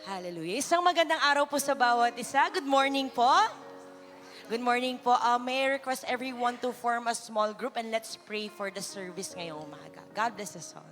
Hallelujah. Isang magandang araw po sa bawat isa. Good morning po. Good morning po. May I request everyone to form a small group and let's pray for the service ngayong umaga. God bless us all.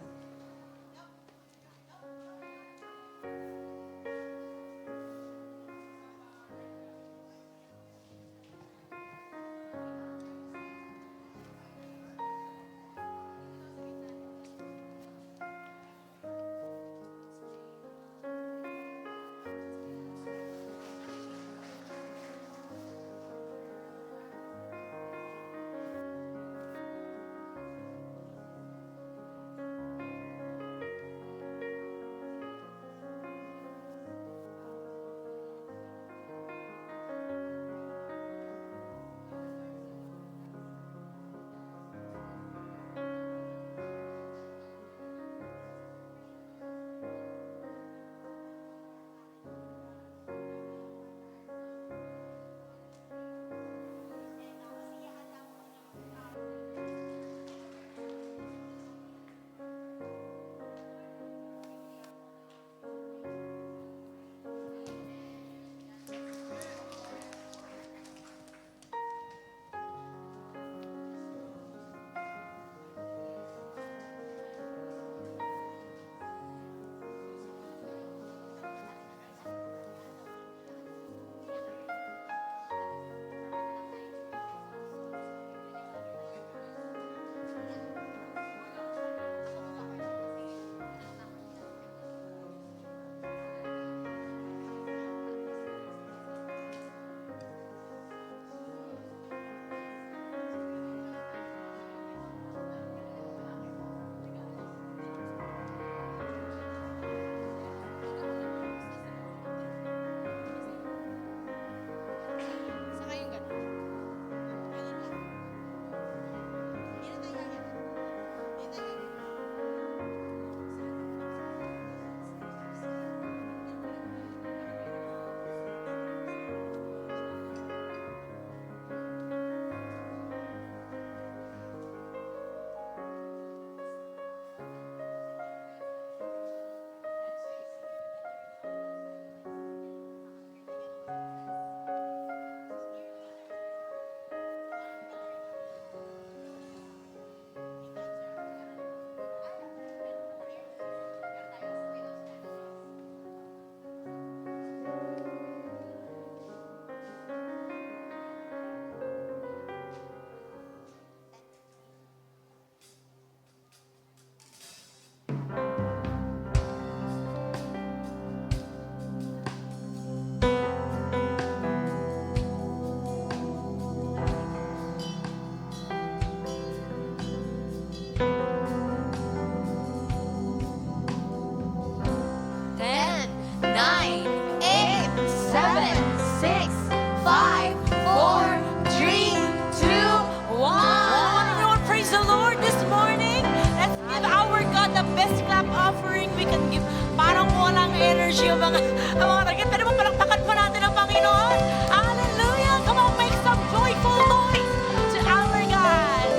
Yung mga target. Pwede mo palakpakan po natin ang Panginoon. Hallelujah! Come on, make some joyful noise to our God.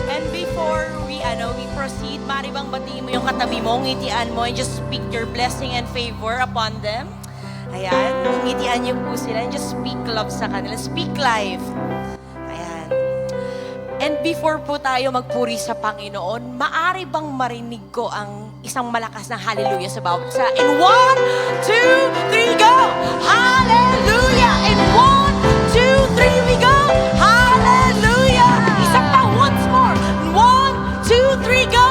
And before we proceed, mari bang batiin mo yung katabi mo, ngitian mo, and just speak your blessing and favor upon them. Ayan, ngitian niyo po sila and just speak love sa kanila. Speak life. Ayan. And before po tayo magpuri sa Panginoon, maari bang marinig ko ang isang malakas na hallelujah sa bawat isa? In 1, 2, 3, go! Hallelujah! In 1, 2, 3, we go! Hallelujah! Isa pa, once more! In 1, 2, 3, go!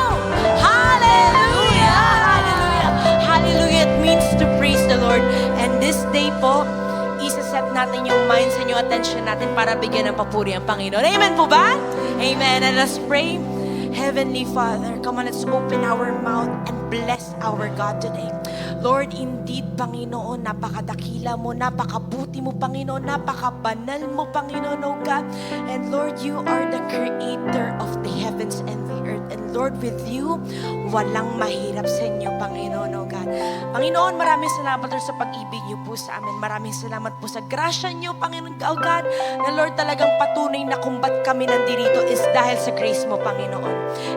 Hallelujah! Hallelujah! Hallelujah! It means to praise the Lord. And this day po, isa-set natin yung minds and yung attention natin para bigyan ng papuri ang Panginoon. Amen po ba? Amen. And let's pray. Heavenly Father, come on, let's open our mouth and bless our God today. Lord, indeed, Panginoon, napakadakila mo, napakabuti mo, Panginoon, napakabanal mo, Panginoon, oh God. And Lord, you are the creator of the heavens and the earth. And Lord, with you, walang mahirap sa inyo, Panginoon, oh God. Panginoon, maraming salamat Lord sa pag-ibig niyo po sa amin. Maraming salamat po sa grasya niyo, Panginoon, oh God, na Lord talagang patunay na kung ba't kami nandito is dahil sa grace mo, Panginoon.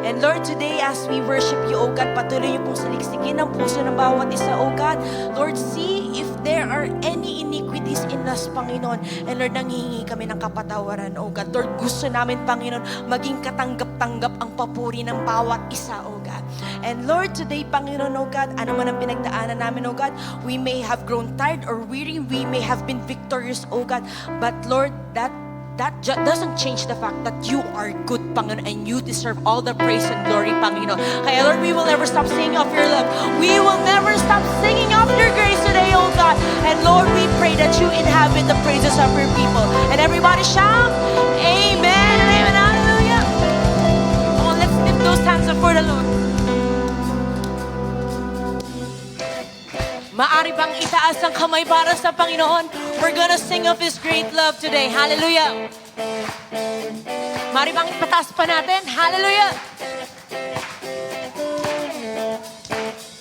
And Lord, today as we worship you, oh God, patuloy niyo pong saliksikin ang puso ng bawat isa, oh God. Lord, see if there are any iniquities in us, Panginoon. And Lord, nanghihingi kami ng kapatawaran, oh God. Lord, gusto namin, Panginoon, maging katanggap-tanggap ang papuri ng bawat isa, oh God. And Lord, today, Panginoon, oh God, ano man ang pinagdaanan namin, oh God, we may have grown tired or weary, we may have been victorious, oh God, but Lord, that doesn't change the fact that you are good, Panginoon, and you deserve all the praise and glory, Panginoon. Kaya Lord, we will never stop singing of your love. We will never stop singing of your grace today, oh God. And Lord, we pray that you inhabit the praises of your people. And everybody shout, Amen and Amen. Hallelujah. Come on, let's lift those hands up for the Lord. Maari bang itaas ang kamay para sa Panginoon? We're gonna sing of His great love today. Hallelujah! Maari bang ipataas pa natin? Hallelujah!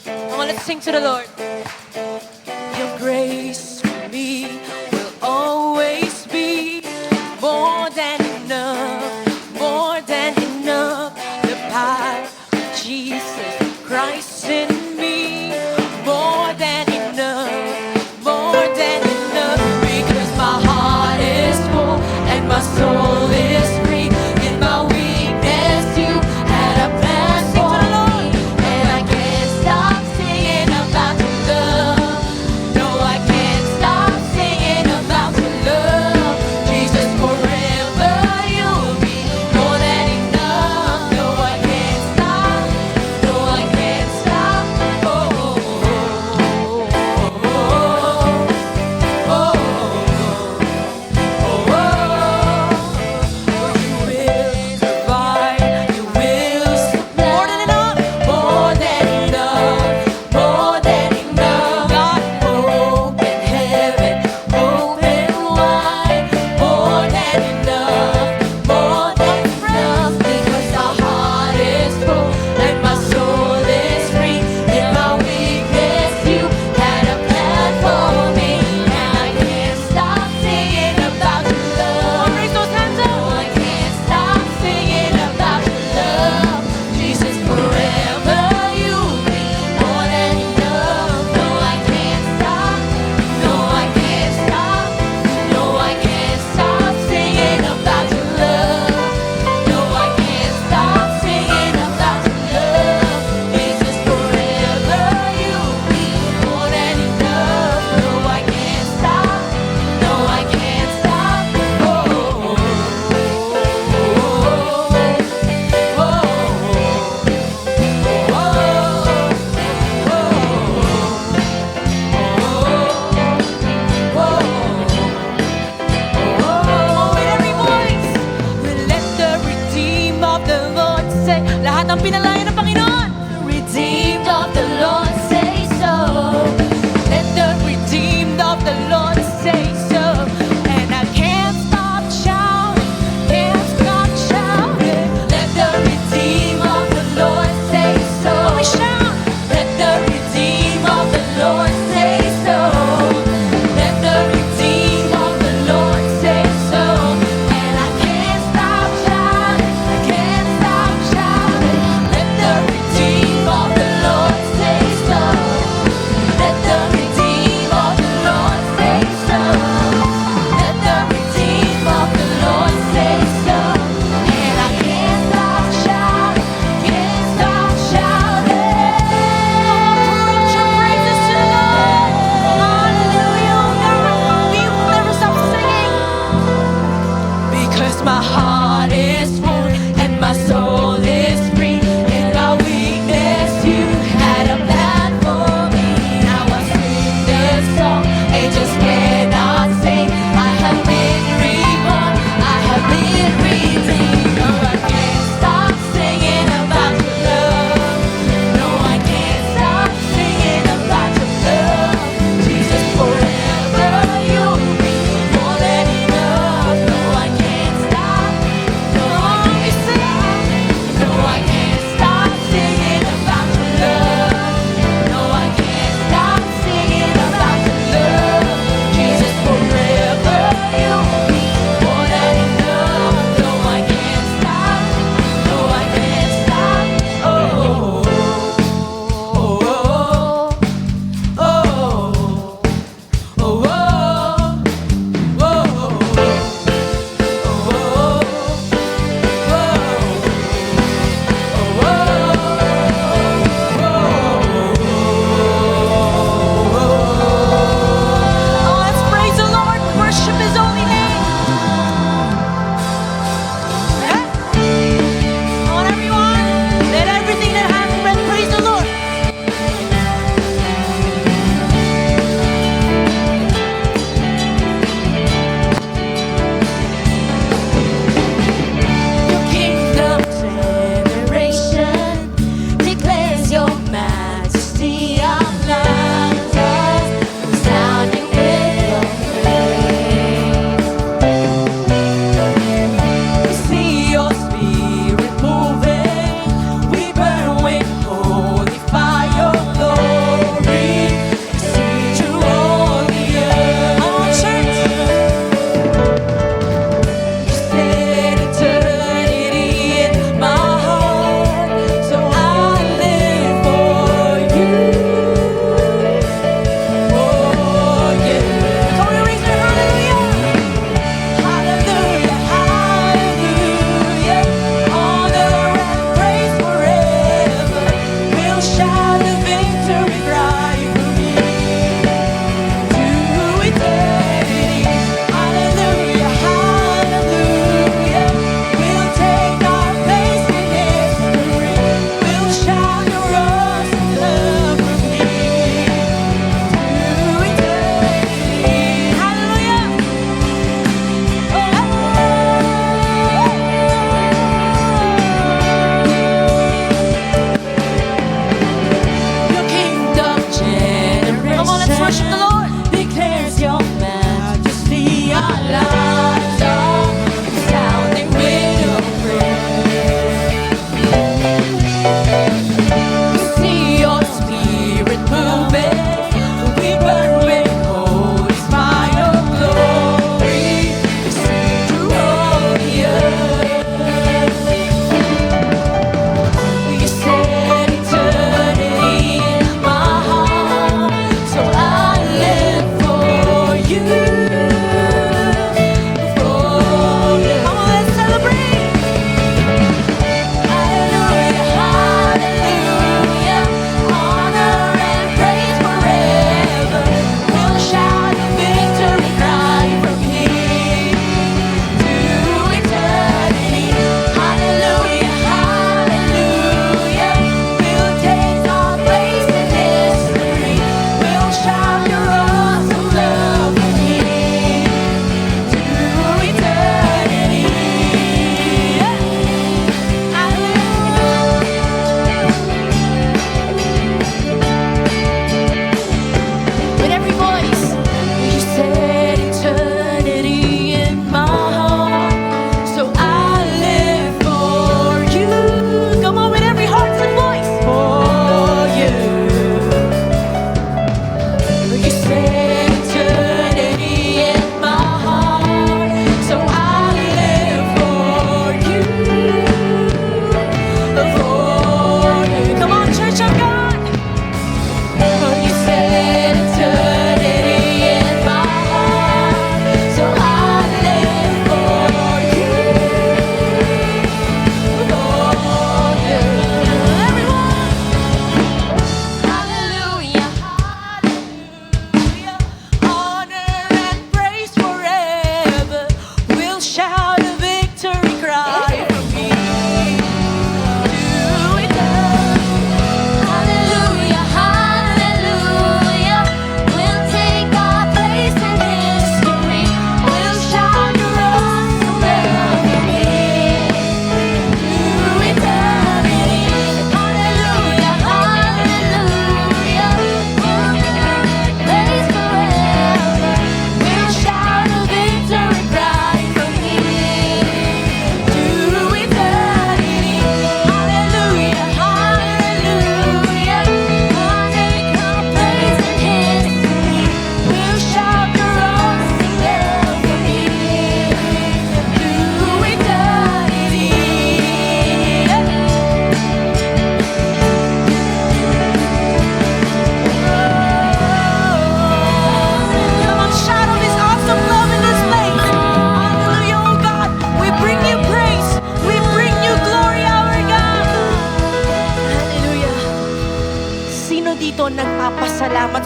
Come on, let's sing to the Lord. Your grace for me will always be more than enough, more than enough. The power of Jesus Christ in me, more than enough, more than enough, because my heart is full and my soul is free. In my weakness, you had a plan for me, and I can't stop singing about your love. No, I can't stop singing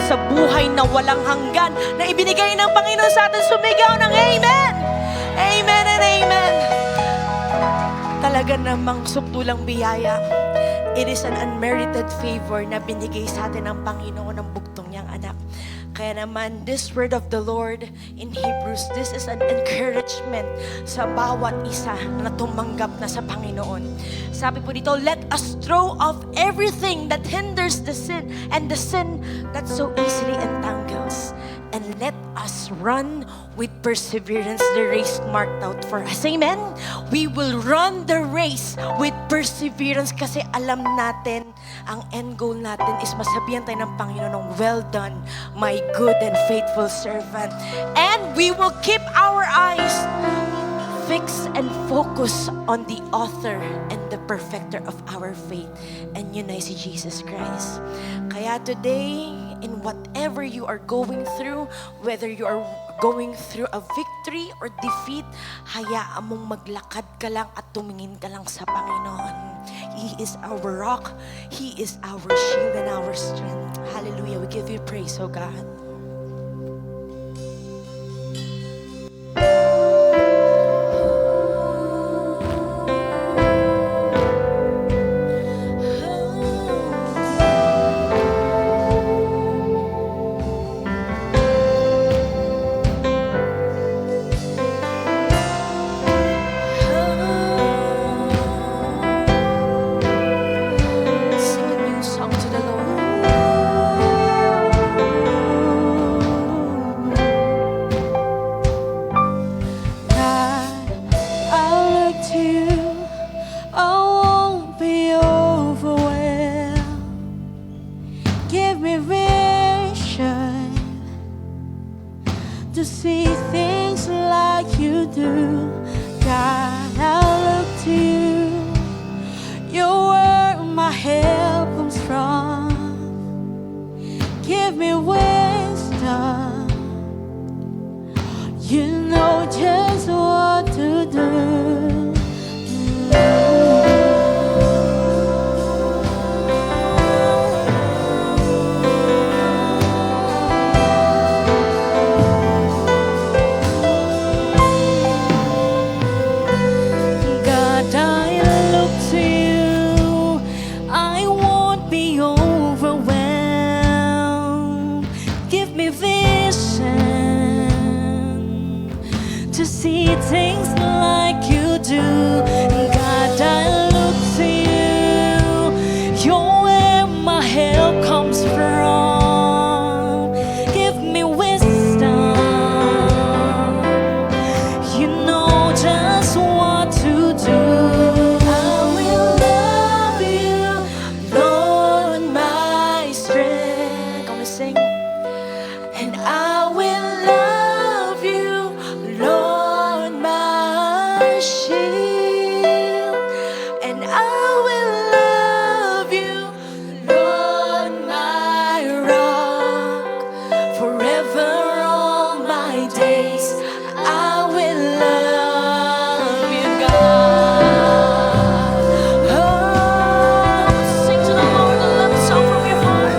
sa buhay na walang hanggan na ibinigay ng Panginoon sa atin. Sumigaw ng Amen! Amen and Amen! Talaga namang suptulang biyaya. It is an unmerited favor na binigay sa atin ng Panginoon ng bugtong niyang anak. Kaya naman, this word of the Lord in Hebrews, this is an encouragement sa bawat isa na tumanggap na sa Panginoon. Sabi po dito, let us throw off everything that hinders the sin and the sin that so easily entangles. And let us run with perseverance the race marked out for us. Amen? We will run the race with perseverance kasi alam natin, ang end goal natin is masabihan tayo ng Panginoon, well done, my good and faithful servant. And we will keep our eyes fixed and focus on the author and the perfecter of our faith. And yun ay si Jesus Christ. Kaya today, in whatever you are going through, whether you are going through a victory or defeat, hayaan mong maglakad ka lang at tumingin ka lang sa Panginoon. He is our rock, He is our shield and our strength. Hallelujah. We give you praise, oh God. To see things like you do, God, I look to you. You're where my help comes from. Give me wisdom. You know just what to do. To see things like you do, God, I look to you. You're where my help comes from. Give me wisdom. You know just what to do. I will love you, Lord, my strength. Come on, sing. And I will love you, Lord, my shield. And I will love you, Lord, my rock. Forever all my days, I will love you, God. Oh, sing to the Lord a love song from your heart.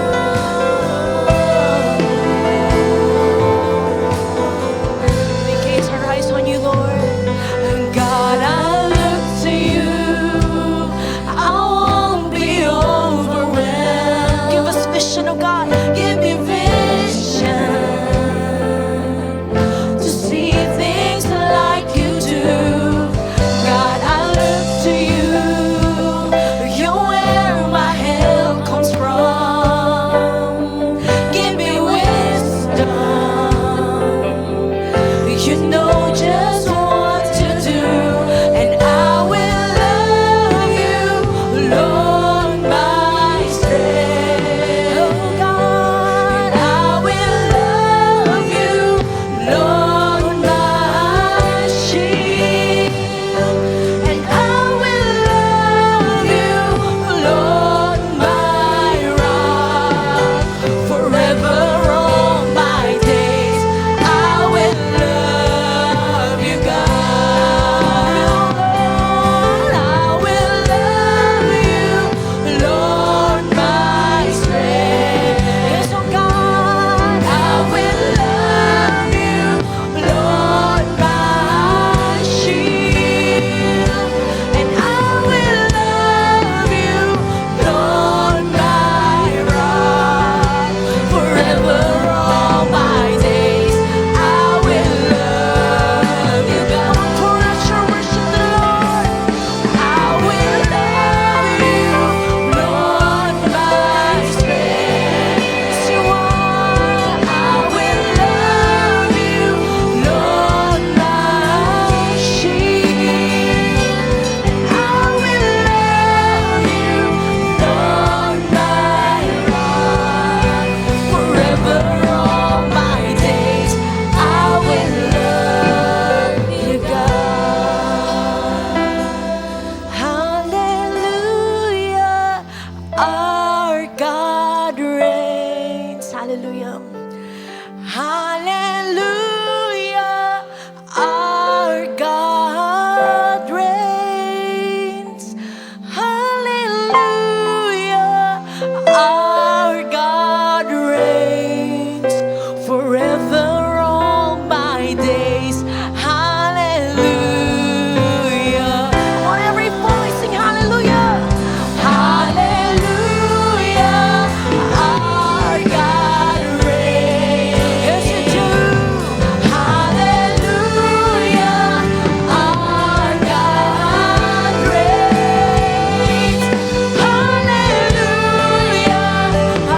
forever all my days I will love you, God. Hallelujah, our God reigns. Hallelujah. Hallelujah, our God reigns. Hallelujah, our God reigns forever all my days. Hallelujah. On every voice sing hallelujah. Hallelujah, our God reigns. Yes, you do. Hallelujah, our God reigns. Hallelujah,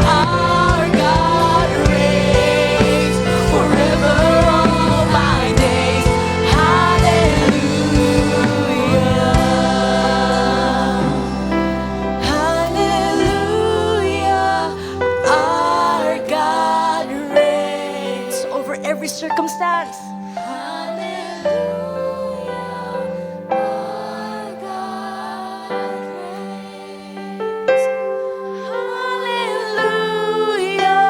our God reigns forever all my days. Hallelujah. Hallelujah, our God reigns over every circumstance. Hallelujah, our God reigns. Hallelujah,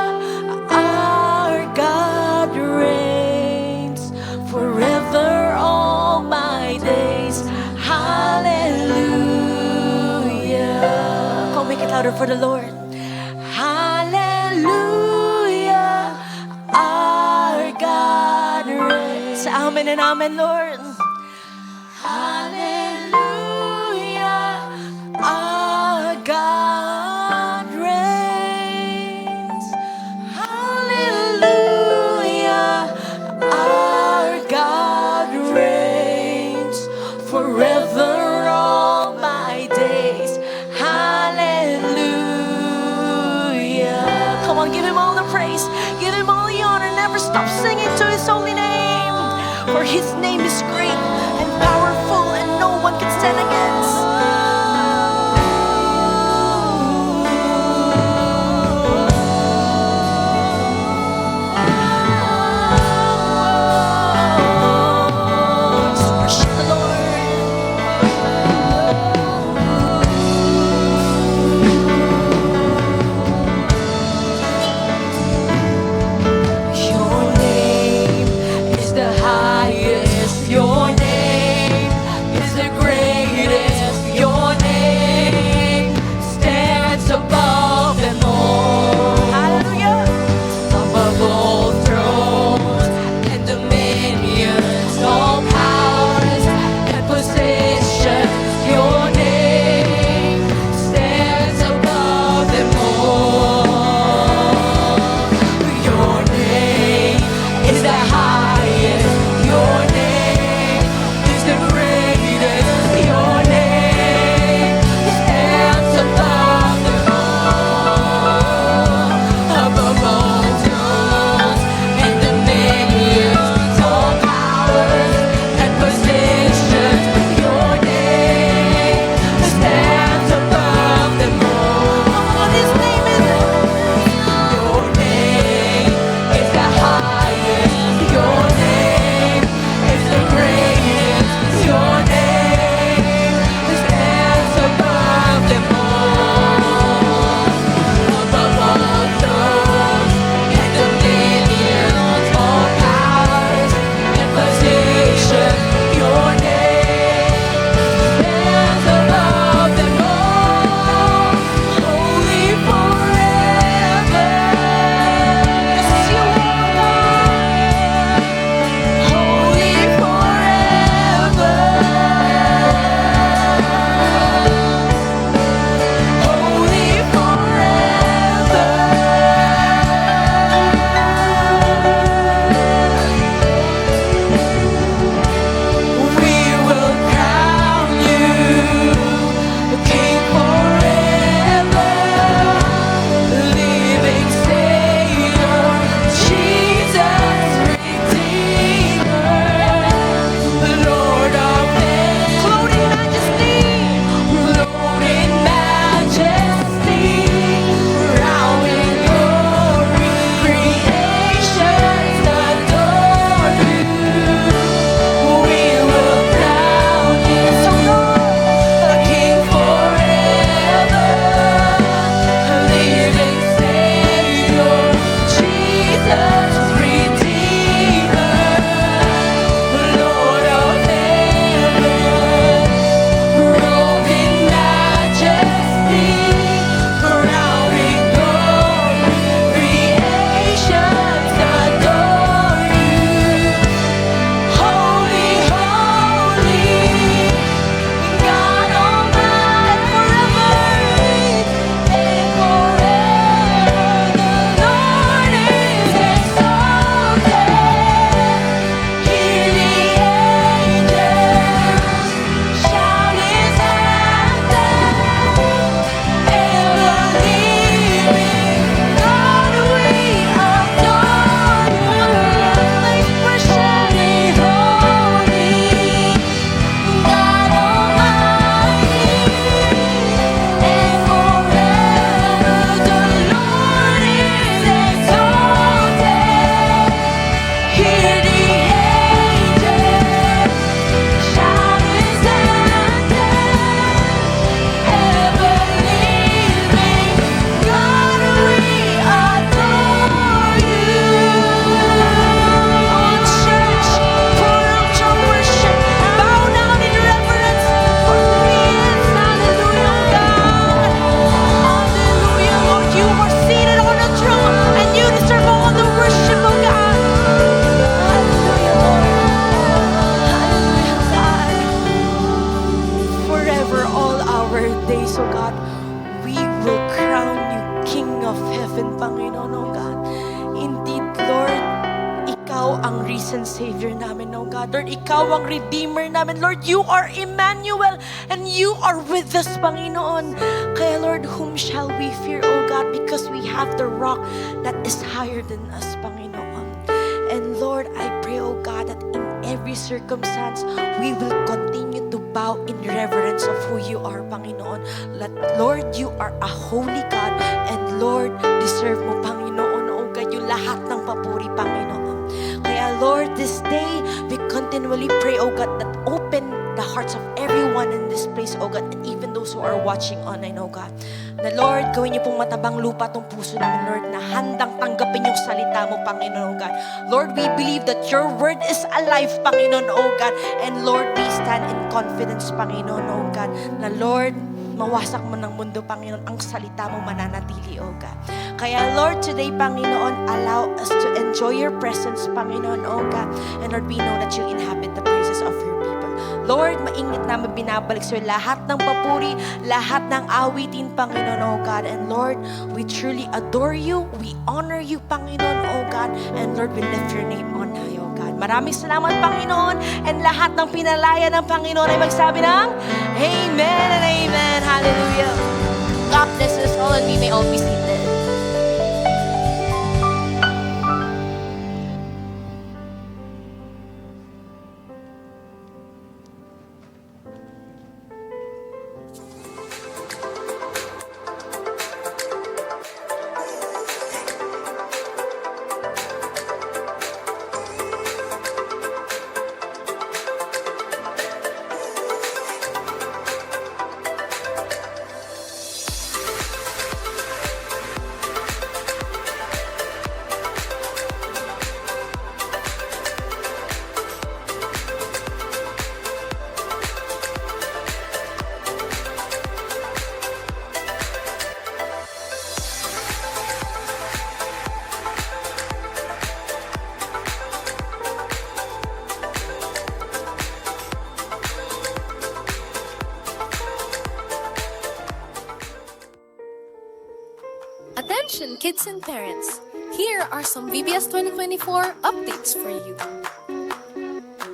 our God reigns forever all my days. Hallelujah. Come make it louder for the Lord. Hallelujah, our God reigns. Sa amin and amen, Lord. Hallelujah, our God reigns. Hallelujah, our God reigns forever all my days. Hallelujah. Come on, give him all the praise, give him all the honor. Never stop singing to his holy name, for his name is great and powerful, and no one can stand against. Just worship the Lord. Your name is the highest. Your name is the risen Savior namin, oh God. Lord, Ikaw ang Redeemer namin. Lord, You are Emmanuel and You are with us, Panginoon. Kaya Lord, whom shall we fear, oh God, because we have the rock that is higher than us, Panginoon. And Lord, I pray, oh God, that in every circumstance, we will continue to bow in reverence of who You are, Panginoon. Lord, You are a holy God, and Lord, deserve mo, Panginoon, oh God, yung lahat ng papuri, Panginoon. Kaya Lord, this day, we continually pray, oh God, that open the hearts of everyone in this place, oh God, and even those who are watching online, oh God. Na Lord, gawin niyo pong matabang lupa tong puso namin, Lord, na handang tanggapin yung salita mo, Panginoon, oh God. Lord, we believe that Your word is alive, Panginoon, oh God. And Lord, we stand in confidence, Panginoon, oh God, na Lord, mawasak mo ng mundo, Panginoon, ang salita mo mananatili, oh God. Kaya Lord, today, Panginoon, allow us to enjoy Your presence, Panginoon, oh God. And Lord, we know that You inhabit the praises of Your people. Lord, mainit namin binabalik sa lahat ng papuri, lahat ng awitin, Panginoon, oh God. And Lord, we truly adore You, we honor You, Panginoon, oh God. And Lord, we lift Your name on high, oh God. Maraming salamat, Panginoon. And lahat ng pinalaya ng Panginoon ay magsabi ng Amen and Amen. Hallelujah. God bless us all and we may all be seated. Attention kids and parents, here are some VBS 2024 updates for you.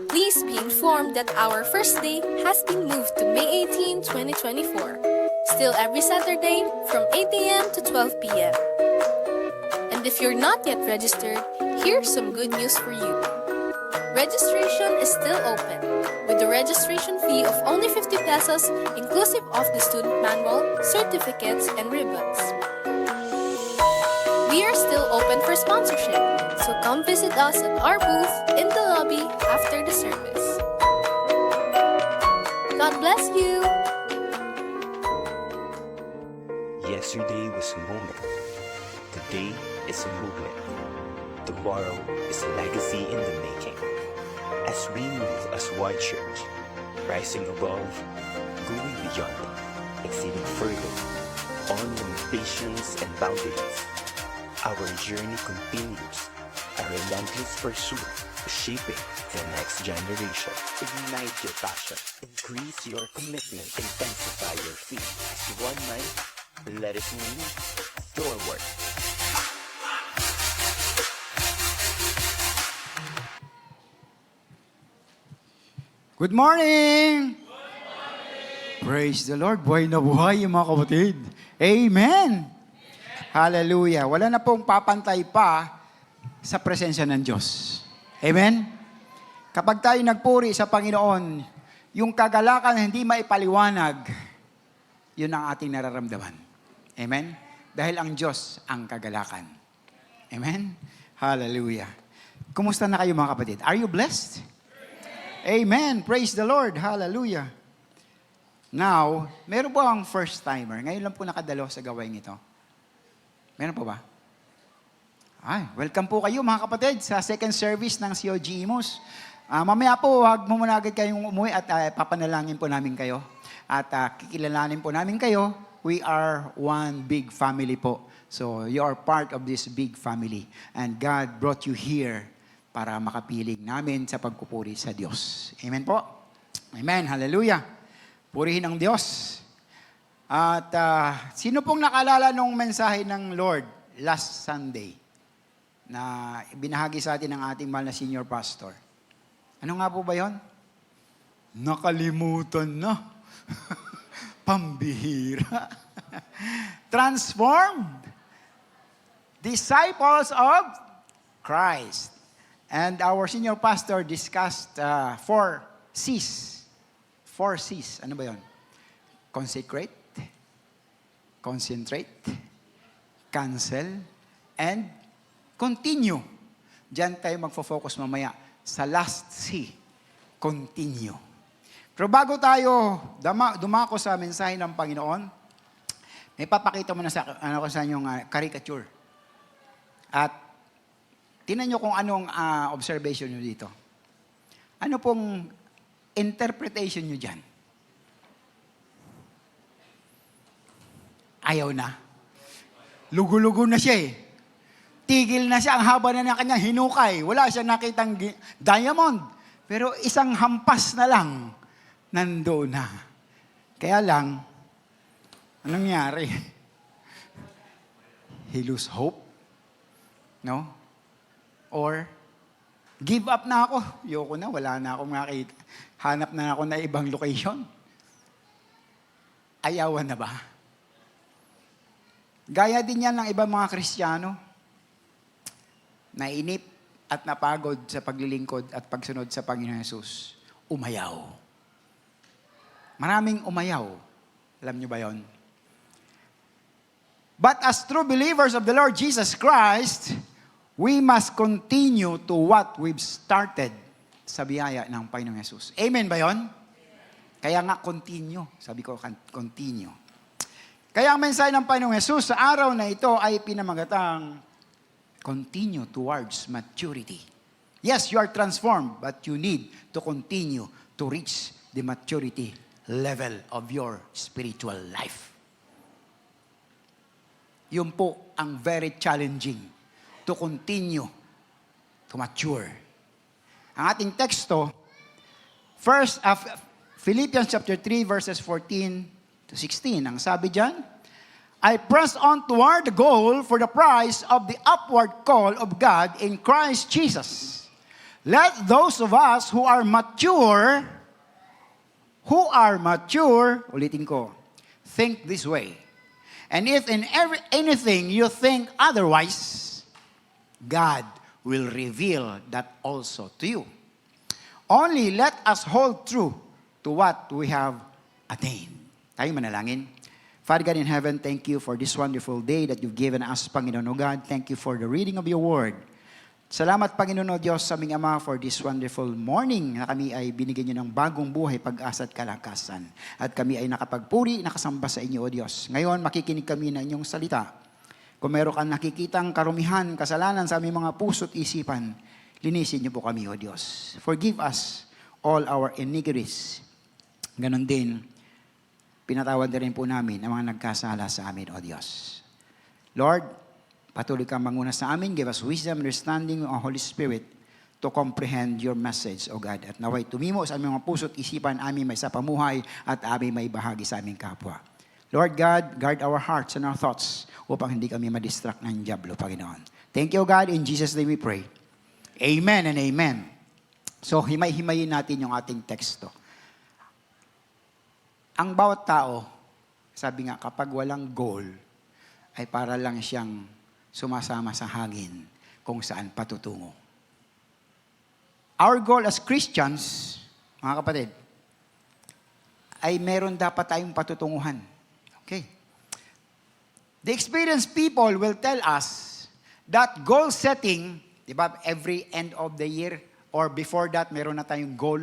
Please be informed that our first day has been moved to May 18, 2024. Still every Saturday from 8 a.m. to 12 p.m. And if you're not yet registered, here's some good news for you. Registration is still open, with the registration fee of only 50 pesos inclusive of the student manual, certificates, and ribbons. We are still open for sponsorship, so come visit us at our booth in the lobby after the service. God bless you! Yesterday was a moment. Today is a movement. Tomorrow is a legacy in the making. As we move as one church, rising above, going beyond, exceeding further, honoring patience and boundaries. Our journey continues, a relentless pursuit, shaping the next generation. Ignite your passion, increase your commitment, intensify your faith. As one mind, let us move forward. Good morning! Praise the Lord. Buhay na buhay yung mga kapatid. Amen! Hallelujah. Wala na pong papantay pa sa presensya ng Diyos. Amen? Kapag tayo nagpuri sa Panginoon, yung kagalakan hindi maipaliwanag, yun ang ating nararamdaman. Amen? Dahil ang Diyos ang kagalakan. Amen? Hallelujah. Kumusta na kayo mga kapatid? Are you blessed? Amen. Praise the Lord. Hallelujah. Now, meron po ang first timer. Ngayon lang po nakadalo sa gawain ito. Meron po ba? Ay, welcome po kayo mga kapatid sa second service ng COG Imus. Mamaya po, huwag mo muna agad kayong umuwi at papanalangin po namin kayo. At kikilalanin po namin kayo. We are one big family po. So, you are part of this big family. And God brought you here para makapiling namin sa pagpupuri sa Diyos. Amen po? Amen. Hallelujah. Purihin ang Diyos. At sino pong nakalala nung mensahe ng Lord last Sunday? na binahagi sa atin ng ating mahal na senior pastor. Ano nga po ba yon? Nakalimutan na. Pambihira. Transformed. Disciples of Christ. And our senior pastor discussed 4 C's. 4 C's. Ano ba yon? Consecrate, concentrate, cancel, and continue. Diyan tayo magfo-focus mamaya sa last C, continue. Pero bago tayo dumako sa mensahe ng Panginoon, may papakita mo na sa inyong caricature. At tingnan nyo kung anong observation nyo dito. Ano pong interpretation nyo dyan? Ayaw na. Lugo-lugo na siya eh. Tigil na siya, ang haba na ng kanyang hinukay. Wala siyang nakitang diamond. Pero isang hampas na lang, nandoon na. Kaya lang, anong nangyari? He lose hope? No? Or, give up na ako. Yoko na, wala na akong makita. Hanap na ako na ibang location. Ayawan na ba? Gaya din yan ng ibang mga Kristiyano. Nainip at napagod sa paglilingkod at pagsunod sa Panginoon Yesus. Umayaw. Maraming umayaw. Alam niyo ba yon? But as true believers of the Lord Jesus Christ, we must continue to what we've started sa biyaya ng Panginoong Yesus. Amen ba yon? Kaya nga continue. Sabi ko, continue. Kaya ang mensahe ng Panginoong Yesus sa araw na ito ay pinamagatang continue towards maturity. Yes, you are transformed, but you need to continue to reach the maturity level of your spiritual life. Yun po ang very challenging, to continue to mature. Ang ating teksto, first of Philippians chapter 3 verses 14 to 16. Ang sabi diyan, I press on toward the goal for the prize of the upward call of God in Christ Jesus. Let those of us who are mature, ulitin ko, think this way. And if in anything you think otherwise, God will reveal that also to you. Only let us hold true to what we have attained. Tayo manalangin. Father God in heaven, thank you for this wonderful day that you've given us, Panginoon o God. Thank you for the reading of your word. Salamat, Panginoon o Diyos, sa aming Ama, for this wonderful morning na kami ay binigyan niyo ng bagong buhay, pag-asa at kalakasan. At kami ay nakapagpuri, nakasamba sa inyo, o Diyos. Ngayon, makikinig kami na inyong salita. Kung meron kang nakikitang karumihan, kasalanan sa aming mga puso't isipan, linisin niyo po kami, o Diyos. Forgive us all our iniquities. Ganon din, pinatawad na rin po namin ang mga nagkasala sa amin, O Diyos. Lord, patuloy kang manguna sa amin. Give us wisdom, understanding, O Holy Spirit, to comprehend your message, O God. At naway tumimo sa aming mga puso't isipan, aming may sapamuhay at aming may bahagi sa aming kapwa. Lord God, guard our hearts and our thoughts upang hindi kami madistract ng diablo, Panginoon. Thank you, God. In Jesus' name we pray. Amen and amen. So, himay-himayin natin yung ating teksto. Ang bawat tao, sabi nga, kapag walang goal, ay para lang siyang sumasama sa hangin kung saan patutungo. Our goal as Christians, mga kapatid, ay meron dapat tayong patutunguhan. Okay. The experienced people will tell us that goal setting, di ba, every end of the year or before that, meron na tayong goal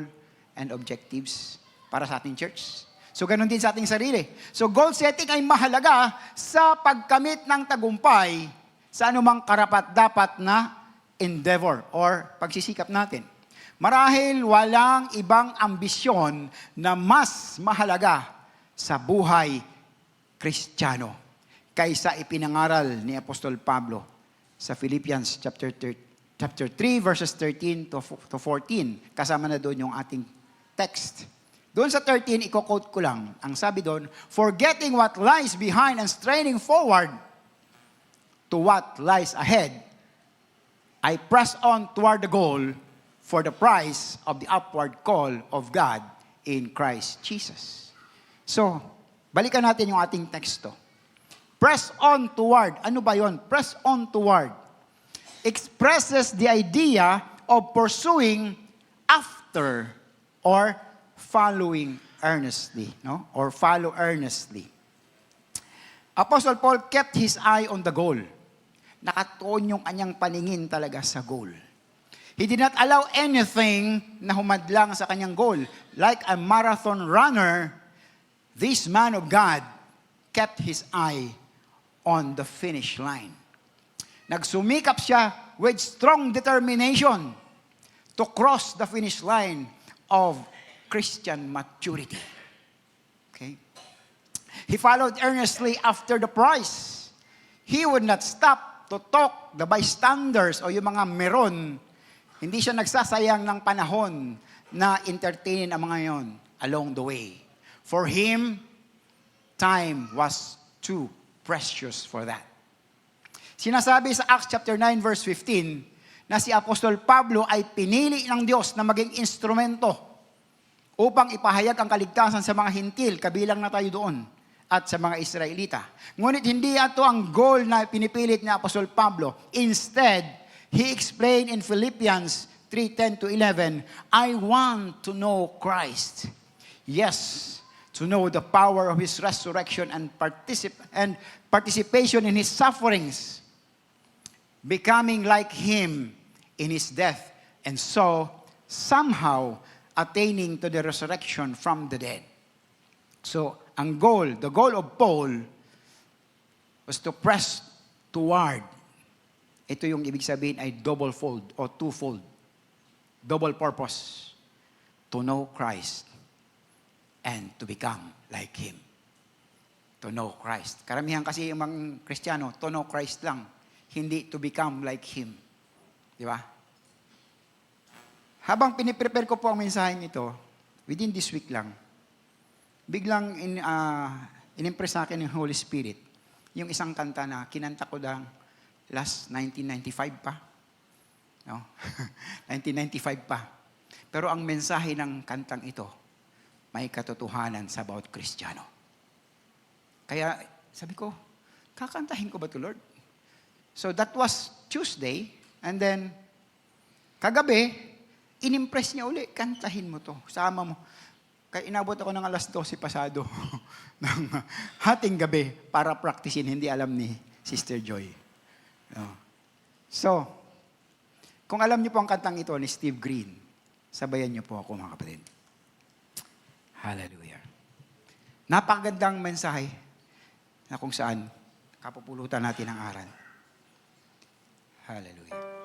and objectives para sa ating church. So, ganun din sa ating sarili. So, goal setting ay mahalaga sa pagkamit ng tagumpay sa anumang karapat-dapat na endeavor or pagsisikap natin. Marahil walang ibang ambisyon na mas mahalaga sa buhay Kristiyano kaysa ipinangaral ni Apostol Pablo sa Philippians chapter 3 verses 13 to 14. Kasama na doon yung ating text. Doon sa 13, i-quote ko lang. Ang sabi doon, forgetting what lies behind and straining forward to what lies ahead, I press on toward the goal for the prize of the upward call of God in Christ Jesus. So, balikan natin yung ating teksto. Press on toward. Ano ba yon? Press on toward expresses the idea of pursuing after or following earnestly, no? Or follow earnestly. Apostle Paul kept his eye on the goal. Nakatuon yung kanyang paningin talaga sa goal. He did not allow anything na humadlang sa kanyang goal. Like a marathon runner, this man of God kept his eye on the finish line. Nagsumikap siya with strong determination to cross the finish line of Christian maturity. Okay? He followed earnestly after the prize. He would not stop to talk the bystanders o yung mga meron. Hindi siya nagsasayang ng panahon na entertainin ang mga yon along the way. For him, time was too precious for that. Sinasabi sa Acts chapter 9 verse 15 na si Apostol Pablo ay pinili ng Diyos na maging instrumento upang ipahayag ang kaligtasan sa mga hintil, kabilang na tayo doon, at sa mga Israelita. Ngunit hindi ito ang goal na pinipilit ni Apostol Pablo. Instead, he explained in Philippians 3:10-11, I want to know Christ. Yes, to know the power of His resurrection and participation in His sufferings, becoming like Him in His death, and so somehow attaining to the resurrection from the dead. So, the goal of Paul was to press toward. Ito yung ibig sabihin ay double-fold o two-fold. Double purpose. To know Christ and to become like Him. To know Christ. Karamihan kasi yung mga Kristiyano, to know Christ lang. Hindi to become like Him. Di ba? Habang piniprepare ko po ang mensaheng ito, within this week lang, biglang in-impress sa akin ng Holy Spirit, yung isang kanta na kinanta ko dang last 1995 pa. No? 1995 pa. Pero ang mensahe ng kantang ito, may katotohanan sa bawat Kristiyano. Kaya sabi ko, kakantahin ko ba ito, Lord? So that was Tuesday, and then kagabi, in-impress niya uli, kantahin mo to, sama mo. Kaya inabot ako ng alas 12 pasado ng hating gabi para practicein, hindi alam ni Sister Joy. So, kung alam niyo po ang kantang ito ni Steve Green, sabayan niyo po ako mga kapatid. Hallelujah. Napakagandang mensahe na kung saan kapupulutan natin ang aral. Hallelujah.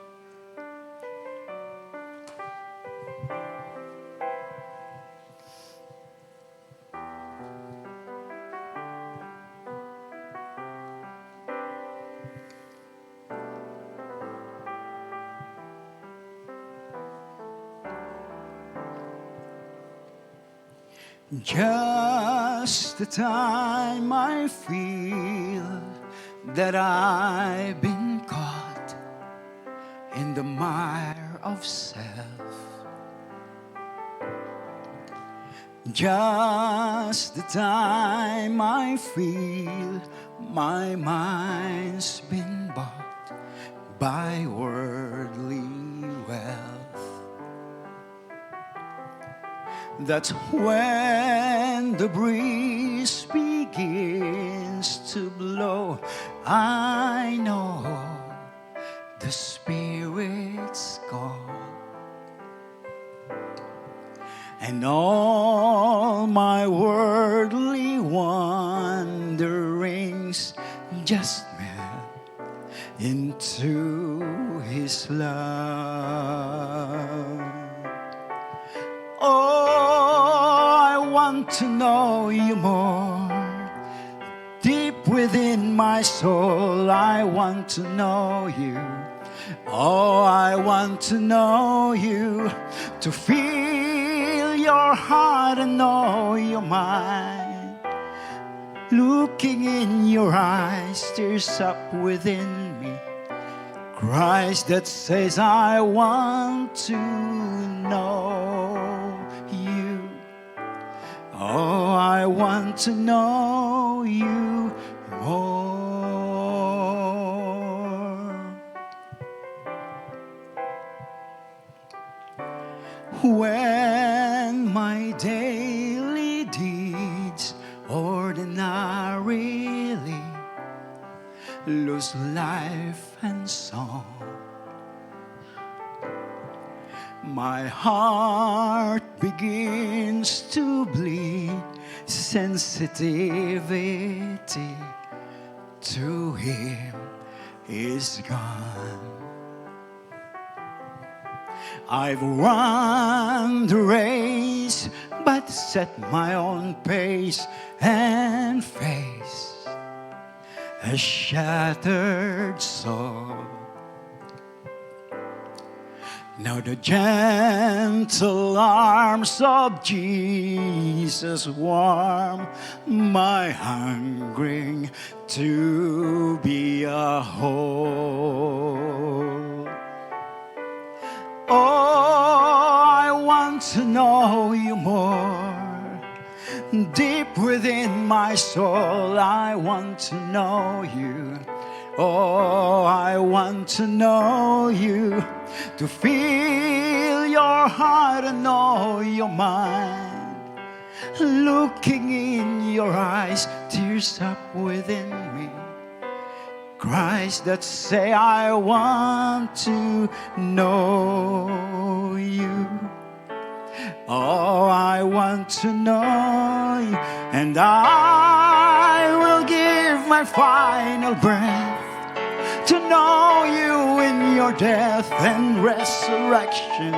Just the time I feel that I've been caught in the mire of self. Just the time I feel my mind's been bought by worldly wealth. That's when the breeze begins to blow. I know the Spirit's gone, and all my worldly wanderings just melt into His love. Oh, I want to know you more. Deep within my soul, I want to know you. Oh, I want to know you, to feel your heart and know your mind. Looking in your eyes stirs up within me Christ that says, I want to know you. Oh, I want to know you more. When my daily deeds ordinarily lose life and song, my heart begins to bleed sensitivity to Him is gone. I've run the race, but set my own pace and face a shattered soul. Now the gentle arms of Jesus warm my hungering to be a whole. Oh, I want to know you more. Deep within my soul, I want to know you. Oh, I want to know you, to feel your heart and know your mind. Looking in your eyes, tears up within me. Cries that say, I want to know you. Oh, I want to know you, and I will give my final breath to know you in your death and resurrection.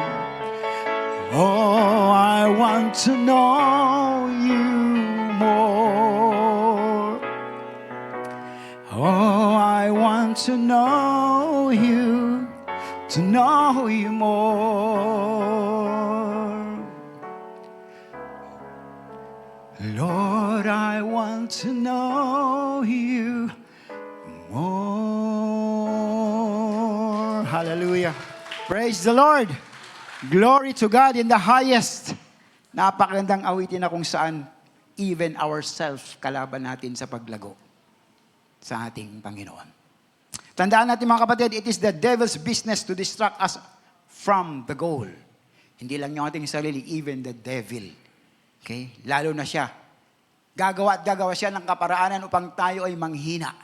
Oh, I want to know you more. Oh, I want to know you more. Lord, I want to know you more. Hallelujah. Praise the Lord. Glory to God in the highest. Napakagandang awitin na kung saan even ourselves kalaban natin sa paglago sa ating Panginoon. Tandaan natin mga kapatid, it is the devil's business to distract us from the goal. Hindi lang yung ating sarili, even the devil. Okay? Lalo na siya. Gagawa at gagawa siya ng kaparaanan upang tayo ay manghina.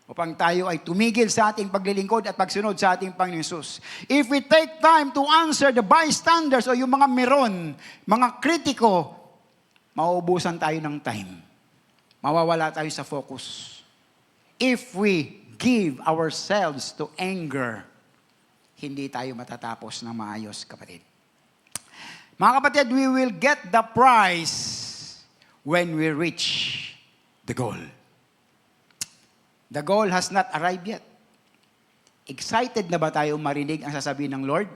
Upang tayo ay tumigil sa ating paglilingkod at pagsunod sa ating Panginoon Hesus. If we take time to answer the bystanders o yung mga meron, mga kritiko, mauubusan tayo ng time. Mawawala tayo sa focus. If we give ourselves to anger, hindi tayo matatapos ng maayos, kapatid. Mga kapatid, we will get the prize when we reach the goal. The goal has not arrived yet. Excited na ba tayo marinig ang sasabihin ng Lord?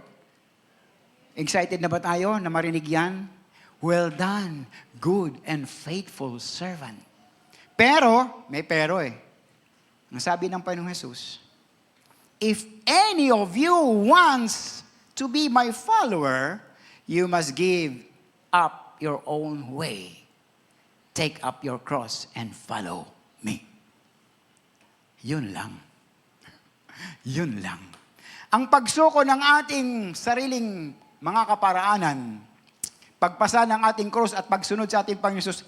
Excited na ba tayo na marinig yan? Well done, good and faithful servant. Pero, may pero eh. Ang sabi ng Panginoong Hesus, if any of you wants to be my follower, you must give up your own way. Take up your cross and follow me. Yun lang. Yun lang. Ang pagsuko ng ating sariling mga kaparaanan, pagpasa ng ating cross at pagsunod sa ating Panginoon Hesus,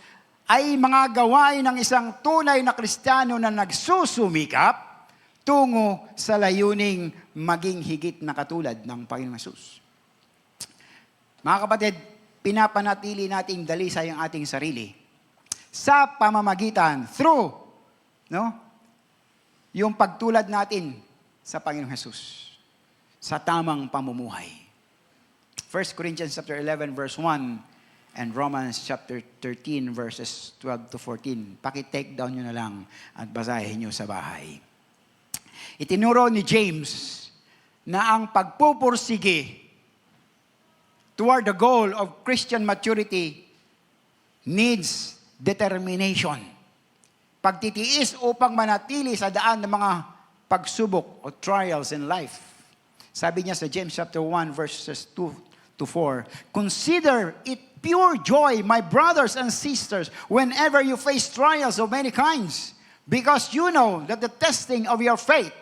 ay mga gawain ng isang tunay na Kristiyano na nagsusumikap tungo sa layuning maging higit na katulad ng Panginoon Hesus. Mga kapatid, pinapanatili nating dalisay ang ating sarili sa pamamagitan, through, yung pagtulad natin sa Panginoong Hesus, sa tamang pamumuhay. 1 Corinthians chapter 11 verse 1 and Romans chapter 13 verses 12 to 14. Paki-take down nyo na lang at basahin nyo sa bahay. Itinuro ni James na ang pagpupursige toward the goal of Christian maturity needs determination. Pagtitiis upang manatili sa daan ng mga pagsubok o trials in life. Sabi niya sa James chapter 1 verses 2 to 4, "Consider it pure joy, my brothers and sisters, whenever you face trials of many kinds, because you know that the testing of your faith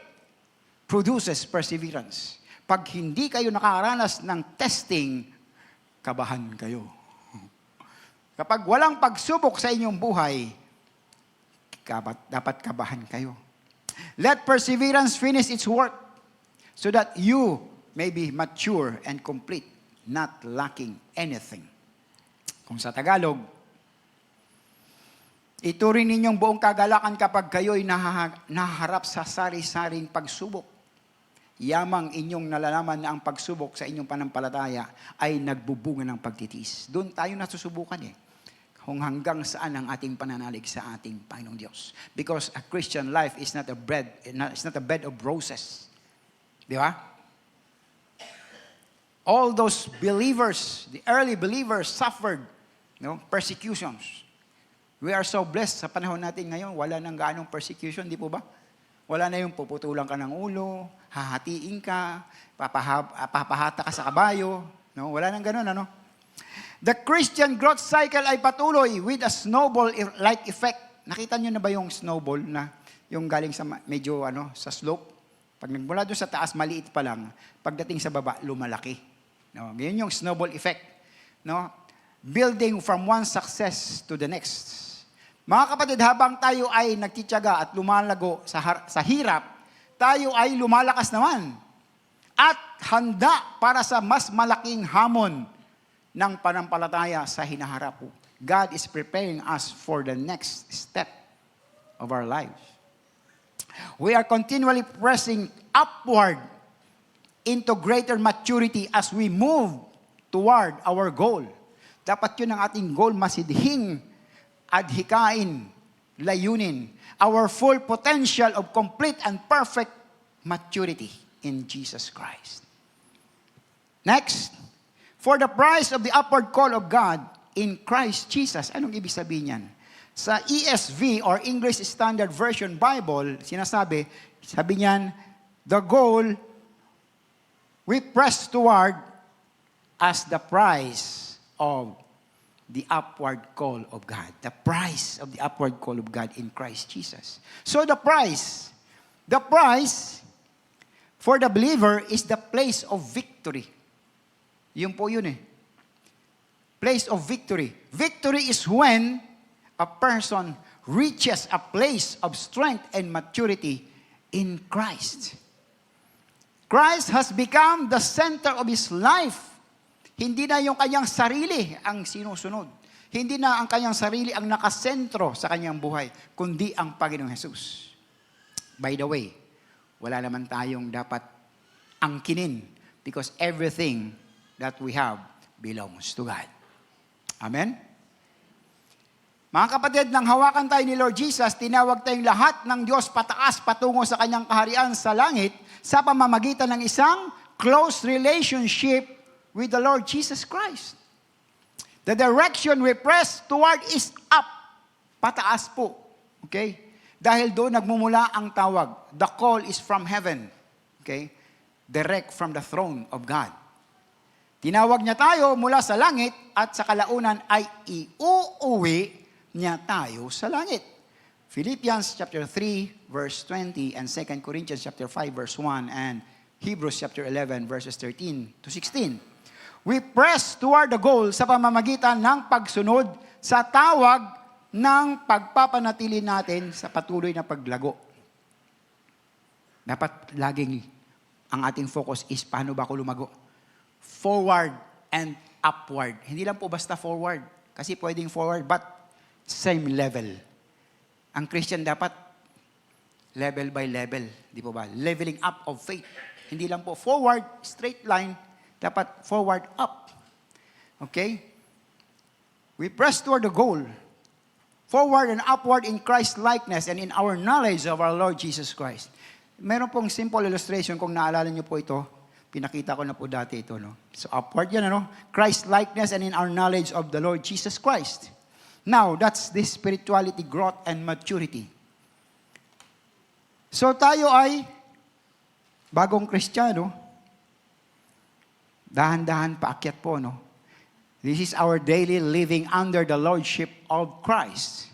produces perseverance." Pag hindi kayo nakaranas ng testing, kabahan kayo. Kapag walang pagsubok sa inyong buhay, dapat kabahan kayo. Let perseverance finish its work so that you may be mature and complete, not lacking anything. Kung sa Tagalog, ituring ninyong buong kagalakan kapag kayo'y nahaharap sa sari-saring pagsubok. Yamang inyong nalalaman na ang pagsubok sa inyong panampalataya ay nagbubunga ng pagtitiis. Doon tayo nasusubukan kung hanggang saan ang ating pananalig sa ating Panginoong Diyos. Because a Christian life is not a bed of roses. Di ba? All those believers, the early believers suffered persecutions. We are so blessed sa panahon natin ngayon, wala nang gaanong persecution, di po ba? Wala na yung puputulan ka ng ulo, hahatiin ka, papahata ka sa kabayo. No? Wala nang ganun, ano? The Christian growth cycle ay patuloy with a snowball-like effect. Nakita nyo na ba yung snowball na yung galing sa medyo sa slope? Pag nagmula doon sa taas, maliit pa lang. Pagdating sa baba, lumalaki. No? Ganyan yung snowball effect. No? Building from one success to the next. Mga kapatid, habang tayo ay nagtitiyaga at lumalago sa hirap, tayo ay lumalakas naman. At handa para sa mas malaking hamon ng panampalataya sa hinaharap po. God is preparing us for the next step of our lives. We are continually pressing upward into greater maturity as we move toward our goal. Dapat yun ang ating goal, masidhing, adhikain, layunin. Our full potential of complete and perfect maturity in Jesus Christ. Next, for the price of the upward call of God in Christ Jesus. Anong ibig sabihin yan? Sa ESV or English Standard Version Bible, sabi niyan, the goal we press toward as the price of the upward call of God. The price of the upward call of God in Christ Jesus. So the price for the believer is the place of victory. Yun po yun Place of victory. Victory is when a person reaches a place of strength and maturity in Christ. Christ has become the center of his life. Hindi na yung kanyang sarili ang sinusunod. Hindi na ang kanyang sarili ang nakasentro sa kanyang buhay, kundi ang Panginoong Jesus. By the way, wala naman tayong dapat angkinin because everything that we have belongs to God. Amen? Mga kapatid, nang hawakan tayo ni Lord Jesus, tinawag tayong lahat ng Diyos pataas patungo sa kanyang kaharian sa langit sa pamamagitan ng isang close relationship with the Lord Jesus Christ. The direction we press toward is up. Pataas po. Okay? Dahil doon nagmumula ang tawag. The call is from heaven. Okay? Direct from the throne of God. Tinawag niya tayo mula sa langit at sa kalaunan ay iuuwi niya tayo sa langit. Philippians chapter 3 verse 20 and 2 Corinthians chapter 5 verse 1 and Hebrews chapter 11 verses 13 to 16. We press toward the goal sa pamamagitan ng pagsunod sa tawag ng pagpapanatili natin sa patuloy na paglago. Dapat laging ang ating focus is paano ba ako lumago? Forward and upward. Hindi lang po basta forward. Kasi pwedeng forward but same level. Ang Christian dapat level by level. Di po ba? Leveling up of faith. Hindi lang po forward, straight line. Dapat forward, up. Okay? We press toward the goal. Forward and upward in Christ's likeness and in our knowledge of our Lord Jesus Christ. Meron pong simple illustration kung naalala niyo po ito. Pinakita ko na po dati ito, no? So upward yan, ano? Christ likeness and in our knowledge of the Lord Jesus Christ. Now, that's this spirituality, growth, and maturity. So tayo ay bagong Kristiyano, dahan-dahan paakyat po, no? This is our daily living under the Lordship of Christ.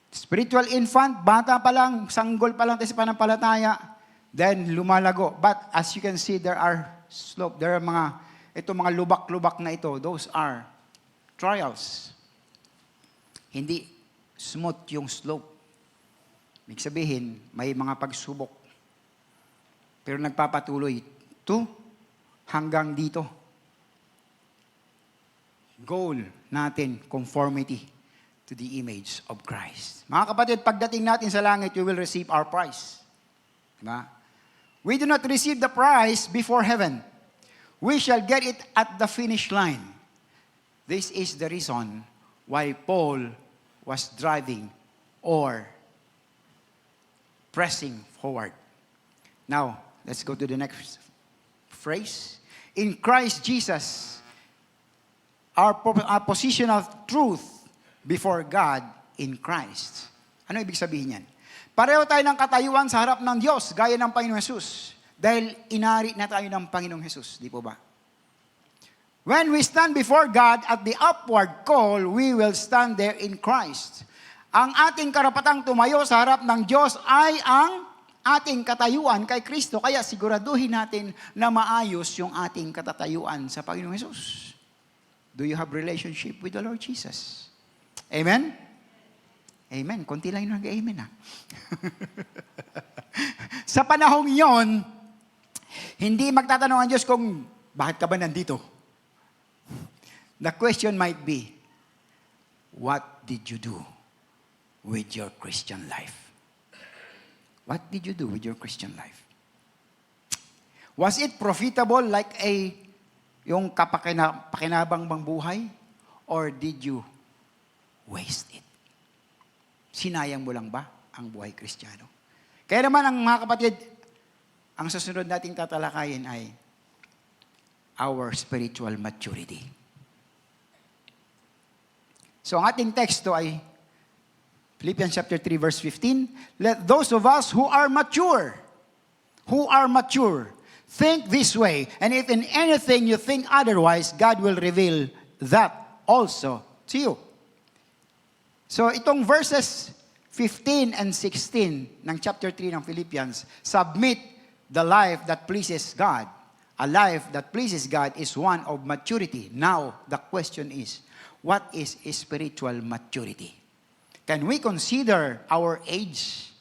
Spiritual infant, bata pa lang, sanggol pa lang tayo sa panampalataya, then lumalago. But as you can see, there are slope, there are mga lubak-lubak na ito, those are trials. Hindi smooth yung slope. Ibig sabihin, may mga pagsubok. Pero nagpapatuloy to hanggang dito. Goal natin, conformity to the image of Christ. Mga kapatid, pagdating natin sa langit, we will receive our prize. Diba? We do not receive the prize before heaven. We shall get it at the finish line. This is the reason why Paul was driving or pressing forward. Now, let's go to the next phrase. In Christ Jesus, our positional truth before God in Christ. Ano ibig sabihin yan? Pareho tayo ng katayuan sa harap ng Diyos, gaya ng Panginoong Jesus. Dahil inari na tayo ng Panginoong Jesus, di po ba? When we stand before God at the upward call, we will stand there in Christ. Ang ating karapatang tumayo sa harap ng Diyos ay ang ating katayuan kay Kristo. Kaya siguraduhin natin na maayos yung ating katatayuan sa Panginoong Jesus. Do you have relationship with the Lord Jesus? Amen? Amen. Konti lang yung nag-amen ha. Sa panahong yon, hindi magtatanong ang Diyos kung bakit ka ba nandito? The question might be, what did you do with your Christian life? What did you do with your Christian life? Was it profitable like yung pakinabang bang buhay? Or did you waste it? Sinayang mo lang ba ang buhay Kristiyano? Kaya naman ang mga kapatid, ang susunod nating tatalakayin ay our spiritual maturity. So ang ating teksto ay Philippians chapter 3 verse 15, let those of us who are mature, think this way, and if in anything you think otherwise, God will reveal that also to you. So itong verses 15 and 16 ng chapter 3 ng Philippians, submit the life that pleases God. A life that pleases God is one of maturity. Now, the question is, what is spiritual maturity? Can we consider our age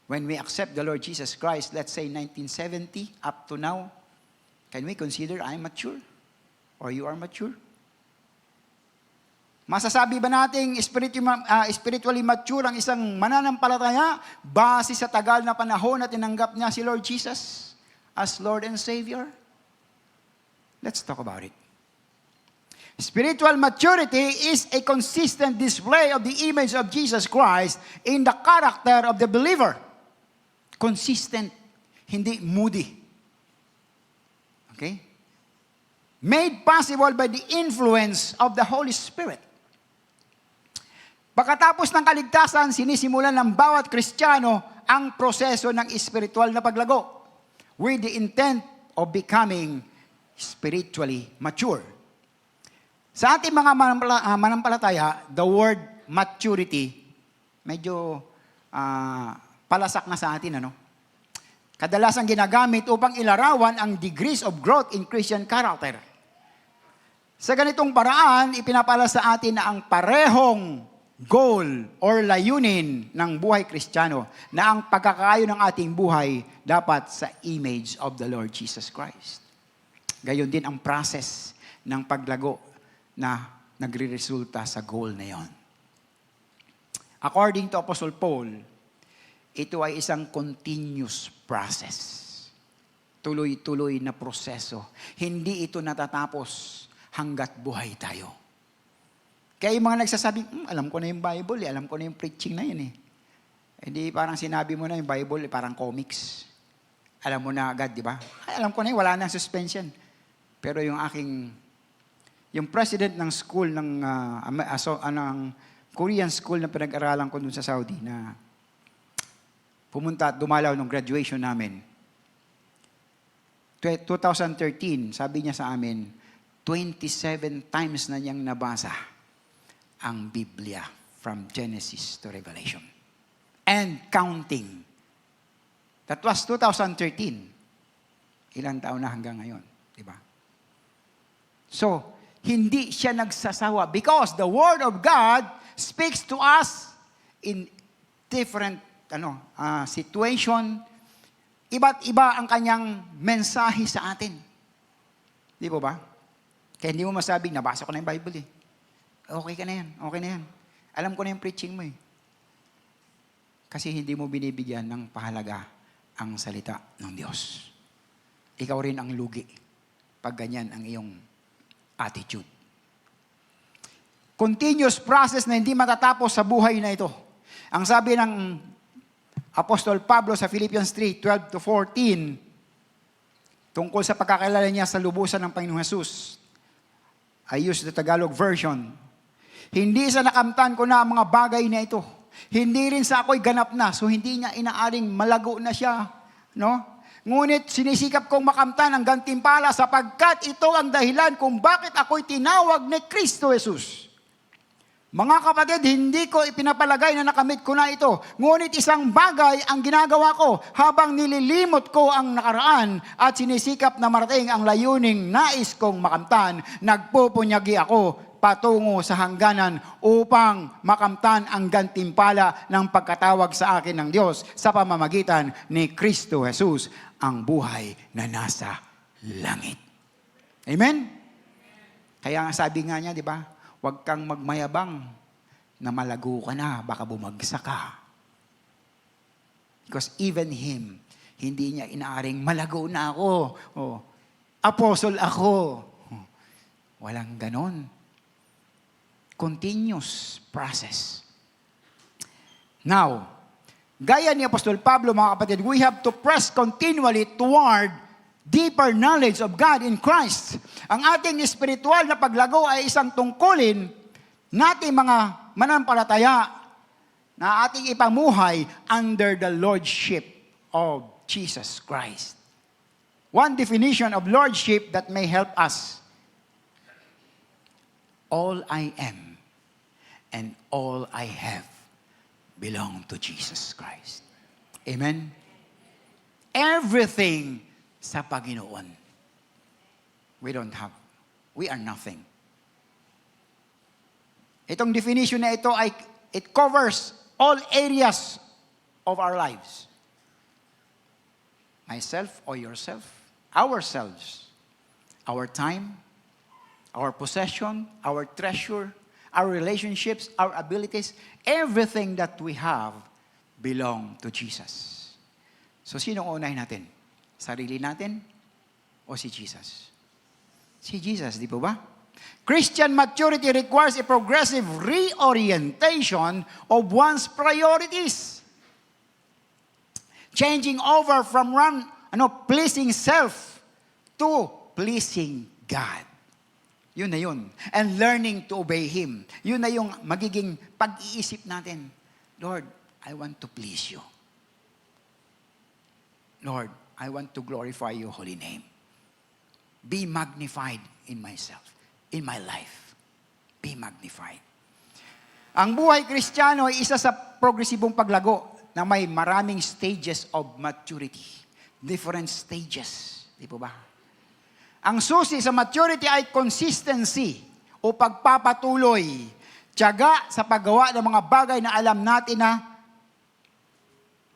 when we accept the Lord Jesus Christ, let's say 1970 up to now? Can we consider I'm mature? Or you are mature? Masasabi ba nating spiritually mature ang isang mananampalataya base sa tagal na panahon na tinanggap niya si Lord Jesus as Lord and Savior? Let's talk about it. Spiritual maturity is a consistent display of the image of Jesus Christ in the character of the believer. Consistent, hindi moody. Okay? Made possible by the influence of the Holy Spirit. Pagkatapos ng kaligtasan, sinisimulan ng bawat Kristiyano ang proseso ng espiritual na paglago with the intent of becoming spiritually mature. Sa ating mga manampalataya, the word maturity, medyo palasak na sa atin, ano? Kadalasan ginagamit upang ilarawan ang degrees of growth in Christian character. Sa ganitong paraan, ipinapala sa atin na ang parehong goal or layunin ng buhay Kristiyano na ang pagkakayo ng ating buhay dapat sa image of the Lord Jesus Christ. Gayon din ang process ng paglago na nagre-resulta sa goal na yon. According to Apostle Paul, ito ay isang continuous process. Tuloy-tuloy na proseso. Hindi ito natatapos hanggat buhay tayo. Kaya yung mga nagsasabing, alam ko na yung Bible, alam ko na yung preaching na yun . Hindi parang sinabi mo na yung Bible, parang comics. Alam mo na agad, di ba? Ay, alam ko na yun, wala nang suspension. Pero yung yung president ng school, ng Korean school na pinag-aralan ko dun sa Saudi, na pumunta at dumalaw ng graduation namin. 2013, sabi niya sa amin, 27 times na niyang nabasa ang Biblia from Genesis to Revelation. And counting. That was 2013. Ilang taon na hanggang ngayon, di ba? So, hindi siya nagsasawa because the Word of God speaks to us in different situation. Iba't iba ang kanyang mensahe sa atin. Di po ba? Kaya hindi mo masabing, nabasa ko na yung Bible eh. Okay ka na yan, okay na yan. Alam ko na yung preaching mo eh. Kasi hindi mo binibigyan ng pahalaga ang salita ng Diyos. Ikaw rin ang lugi pag ganyan ang iyong attitude. Continuous process na hindi matatapos sa buhay na ito. Ang sabi ng Apostol Pablo sa Philippians 3:12-14, tungkol sa pagkakilala niya sa lubusan ng Panginoong Jesus. I use the Tagalog version. Hindi sa nakamtan ko na ang mga bagay na ito. Hindi rin sa ako'y ganap na. So hindi niya inaaring malago na siya. No? Ngunit sinisikap kong makamtan ang gantimpala sapagkat ito ang dahilan kung bakit ako'y tinawag ni Kristo Jesus. Mga kapatid, hindi ko ipinapalagay na nakamit ko na ito. Ngunit isang bagay ang ginagawa ko habang nililimot ko ang nakaraan at sinisikap na marating ang layuning nais kong makamtan. Nagpupunyagi ako patungo sa hangganan upang makamtan ang gantimpala ng pagkatawag sa akin ng Diyos sa pamamagitan ni Kristo Jesus, ang buhay na nasa langit. Amen? Kaya nga sabi nga niya, di ba? Huwag kang magmayabang na malago ka na, baka bumagsak ka. Because even him, hindi niya inaaring malago na ako. Oh, apostle ako. Walang ganon. Continuous process. Now, gaya ni Apostol Pablo, mga kapatid, we have to press continually toward deeper knowledge of God in Christ. Ang ating espiritual na paglago ay isang tungkulin nating mga manampalataya na ating ipamuhay under the Lordship of Jesus Christ. One definition of Lordship that may help us. All I am and all I have belong to Jesus Christ. Amen? Everything sa Panginoon. We don't have. We are nothing. Itong definition na ito ay it covers all areas of our lives. Myself or yourself, ourselves, our time, our possession, our treasure, our relationships, our abilities, everything that we have belong to Jesus. So sino unahin natin? Sarili natin o si Jesus? Si Jesus, di po ba? Christian maturity requires a progressive reorientation of one's priorities. Changing over from pleasing self to pleasing God. Yun na yun. And learning to obey Him. Yun na yung magiging pag-iisip natin. Lord, I want to please you. Lord, I want to glorify your holy name. Be magnified in myself, in my life. Be magnified. Ang buhay Kristiyano ay isa sa progresibong paglago na may maraming stages of maturity. Different stages. Di po ba? Ang susi sa maturity ay consistency o pagpapatuloy. Tiyaga sa paggawa ng mga bagay na alam natin na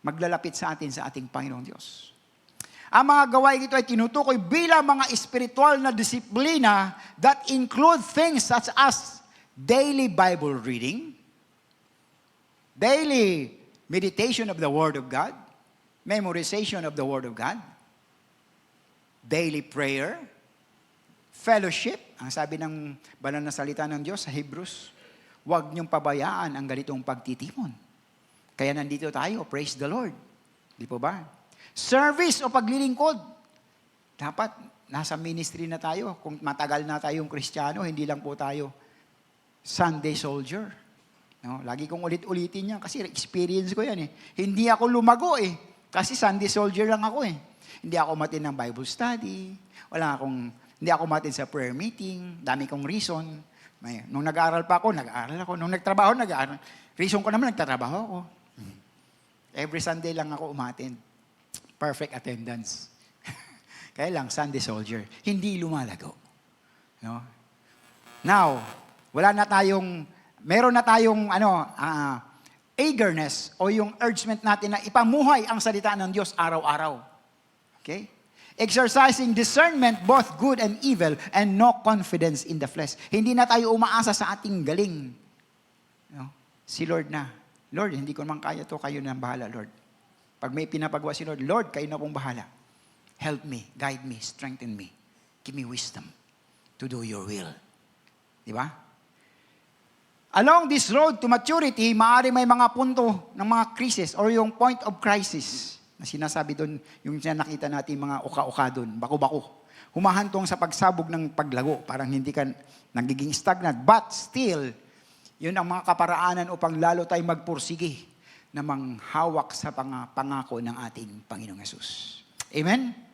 maglalapit sa atin sa ating Panginoong Diyos. Ang mga gawain ito ay tinutukoy bilang mga espiritual na disiplina that include things such as daily Bible reading, daily meditation of the Word of God, memorization of the Word of God, daily prayer, fellowship, ang sabi ng banal na salita ng Diyos sa Hebrews, huwag niyong pabayaan ang ganitong pagtitimon. Kaya nandito tayo, praise the Lord. Di po ba? Service o paglilingkod. Dapat nasa ministry na tayo. Kung matagal na tayong Kristiyano, hindi lang po tayo Sunday soldier. No? Lagi kong ulit-ulitin yan kasi experience ko yan eh. Hindi ako lumago eh. Kasi Sunday soldier lang ako eh. Hindi ako umatin ng Bible study. Hindi ako umatin sa prayer meeting. Dami kong reason. Nung nag-aaral pa ako, nag-aaral ako. Nung nagtrabaho, nag-aaral. Reason ko naman, nagtatrabaho ako. Every Sunday lang ako umatin. Perfect attendance. Kaya lang, Sunday soldier. Hindi lumalago. No? Now, meron na tayong eagerness o yung urgement natin na ipamuhay ang salita ng Diyos araw-araw. Okay? Exercising discernment, both good and evil, and no confidence in the flesh. Hindi na tayo umaasa sa ating galing. No? Si Lord na. Lord, hindi ko naman kaya to, kayo na bahala, Lord. Pag may pinapagawa si Lord, Lord, kayo na pong bahala. Help me, guide me, strengthen me. Give me wisdom to do your will. Di ba? Along this road to maturity, maaari may mga punto ng mga crisis or yung point of crisis na sinasabi doon, yung nakita natin mga uka-uka doon, bako-bako. Humahantong sa pagsabog ng paglago, parang hindi ka nagiging stagnant. But still, yun ang mga kaparaanan upang lalo tayo magpursige na manghawak sa pangako ng ating Panginoong Yesus. Amen?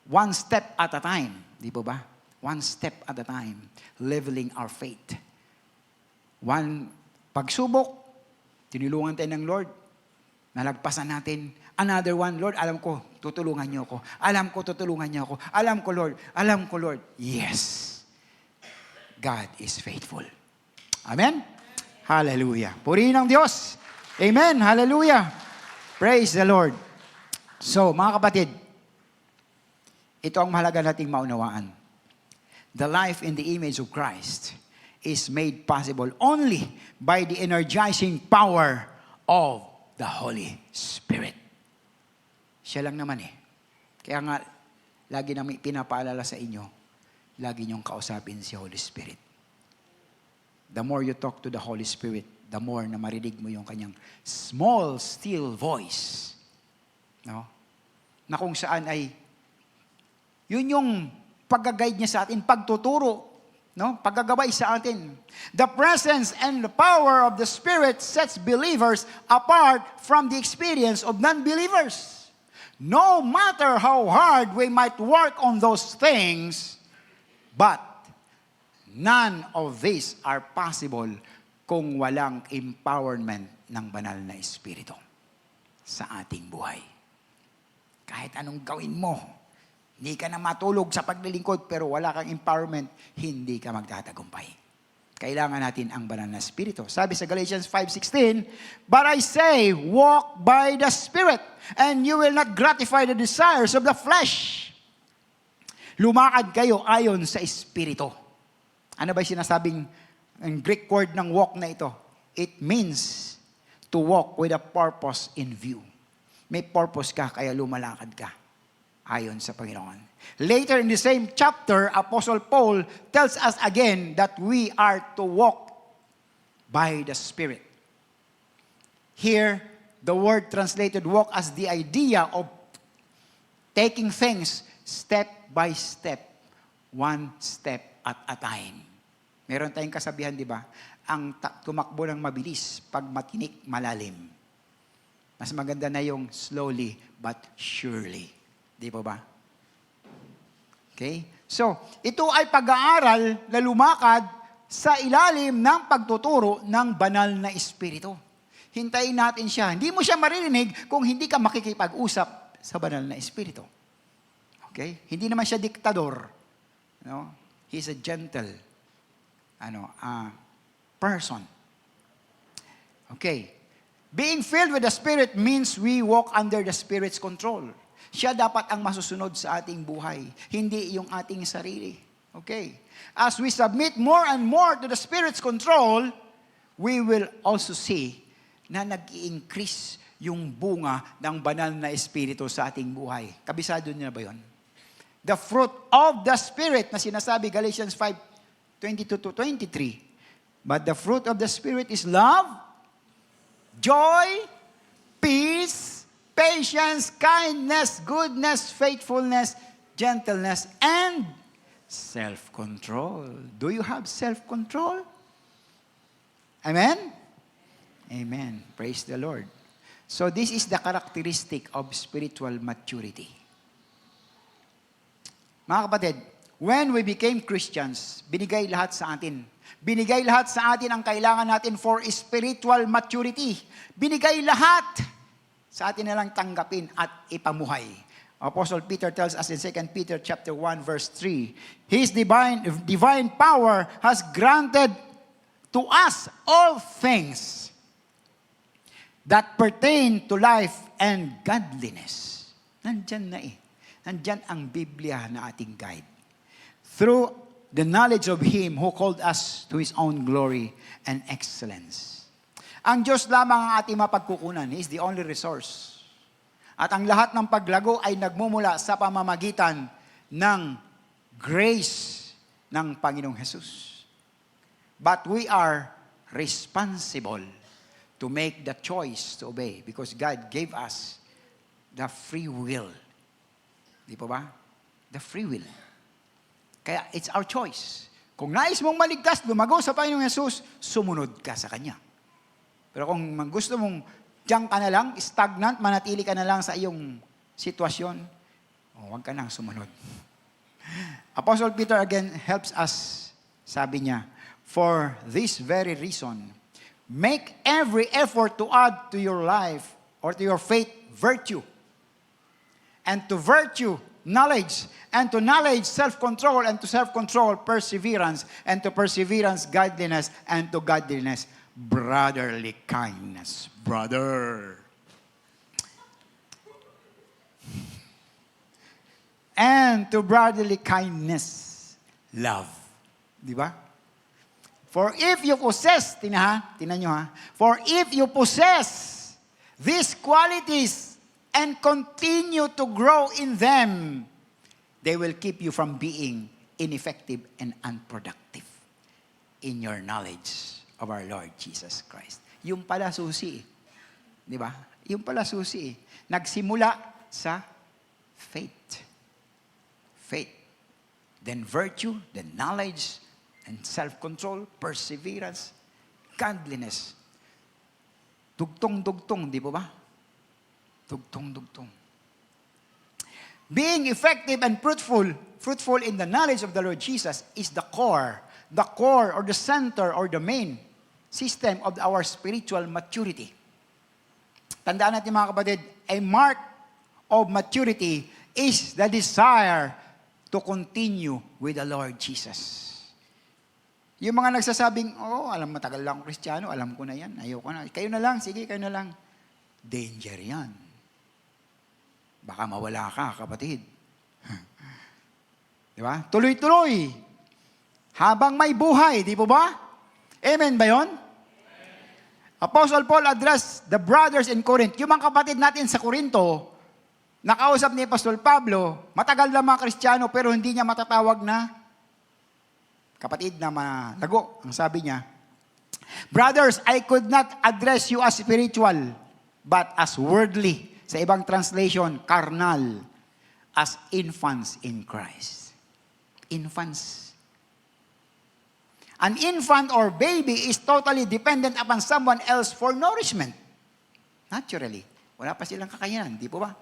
One step at a time. Di po ba? One step at a time. Leveling our faith. One pagsubok, tinulungan tayo ng Lord, nalagpasan natin. Another one, Lord, alam ko, tutulungan niyo ako. Alam ko, tutulungan niyo ako. Alam ko, Lord. Yes. God is faithful. Amen? Hallelujah. Purihin ang Diyos. Amen. Hallelujah. Praise the Lord. So, mga kapatid, ito ang mahalaga nating maunawaan. The life in the image of Christ is made possible only by the energizing power of the Holy Spirit. Siya lang naman eh. Kaya nga, lagi namin pinapaalala sa inyo, lagi niyong kausapin si Holy Spirit. The more you talk to the Holy Spirit, the more na marinig mo yung kanyang small, still voice. No? Na kung saan ay, yun yung pag-guide niya sa atin, pagtuturo, no? Paggagabay sa atin. The presence and the power of the Spirit sets believers apart from the experience of non-believers. No matter how hard we might work on those things, but none of these are possible kung walang empowerment ng banal na Espiritu sa ating buhay. Kahit anong gawin mo, hindi ka na matulog sa paglilingkod pero wala kang empowerment, hindi ka magtatagumpay. Kailangan natin ang banal na Espiritu. Sabi sa Galatians 5:16, "But I say, walk by the Spirit, and you will not gratify the desires of the flesh." Lumakad kayo ayon sa Espiritu. Ano ba yung sinasabing ang Greek word ng walk na ito? It means to walk with a purpose in view. May purpose ka, kaya lumalakad ka ayon sa Panginoon. Later in the same chapter, Apostle Paul tells us again that we are to walk by the Spirit. Here, the word translated walk as the idea of taking things step by step, one step at a time. Meron tayong kasabihan, di ba? Ang tumakbo ng mabilis, pag matinik, malalim. Mas maganda na yung slowly but surely. Di po ba? Okay? So, ito ay pag-aaral na lumakad sa ilalim ng pagtuturo ng banal na Espiritu. Hintayin natin siya. Hindi mo siya maririnig kung hindi ka makikipag-usap sa banal na Espiritu. Okay? Hindi naman siya diktador. No? He's a gentle person. Okay. Being filled with the Spirit means we walk under the Spirit's control. Siya dapat ang masusunod sa ating buhay, hindi yung ating sarili. Okay. As we submit more and more to the Spirit's control, we will also see na nag-i-increase yung bunga ng banal na Espiritu sa ating buhay. Kabisado niyo na ba yun? The fruit of the Spirit na sinasabi, Galatians 5:22-23. But the fruit of the Spirit is love, joy, peace, patience, kindness, goodness, faithfulness, gentleness, and self-control. Do you have self-control? Amen? Amen. Praise the Lord. So this is the characteristic of spiritual maturity. Mga kapatid, when we became Christians, binigay lahat sa atin. Binigay lahat sa atin ang kailangan natin for spiritual maturity. Binigay lahat. Sa atin na lang tanggapin at ipamuhay. Apostle Peter tells us in 2 Peter chapter 1 verse 3, His divine power has granted to us all things that pertain to life and godliness. Nandyan na eh. Nandyan ang Biblia na ating guide. Through the knowledge of Him who called us to His own glory and excellence. Ang Diyos lamang ang ating mapagkukunan. He is the only resource. At ang lahat ng paglago ay nagmumula sa pamamagitan ng grace ng Panginoong Jesus. But we are responsible to make the choice to obey because God gave us the free will. Di po ba? The free will. Kaya it's our choice. Kung nais mong maligtas, lumago sa Panginoong Jesus, sumunod ka sa Kanya. Pero kung gusto mong diyan ka na lang, stagnant, manatili ka na lang sa iyong sitwasyon, huwag ka nang sumunod. Apostle Peter again helps us. Sabi niya, for this very reason, make every effort to add to your life or to your faith virtue. And to virtue, knowledge. And to knowledge, self-control. And to self-control, perseverance. And to perseverance, godliness. And to godliness, brotherly kindness. Brother. And to brotherly kindness, love. Di ba? For if you possess, tinan nyo ha, for if you possess these qualities and continue to grow in them, they will keep you from being ineffective and unproductive in your knowledge of our Lord Jesus Christ. Yung pala susi. Di ba? Yung pala susi. Nagsimula sa faith. Faith. Then virtue, then knowledge, and self-control, perseverance, godliness. Dugtong-dugtong, di po ba? Dugtong-dugtong. Being effective and fruitful in the knowledge of the Lord Jesus is the core or the center or the main system of our spiritual maturity. Tandaan natin mga kapatid, a mark of maturity is the desire to continue with the Lord Jesus. Yung mga nagsasabing, alam matagal lang akong Kristiyano, alam ko na yan, ayoko na. Kayo na lang, sige, kayo na lang. Danger yan. Baka mawala ka, kapatid. Di ba? Tuloy-tuloy. Habang may buhay, di po ba? Amen ba yun? Apostle Paul addressed the brothers in Corinth. Yung mga kapatid natin sa Corinto, nakausap ni Apostol Pablo, matagal na mga Kristiyano, pero hindi niya matatawag na kapatid na malago. Ang sabi niya, brothers, I could not address you as spiritual, but as worldly. Sa ibang translation, carnal, as infants in Christ. Infants. An infant or baby is totally dependent upon someone else for nourishment. Naturally. Wala pa silang kakayanan, di po ba?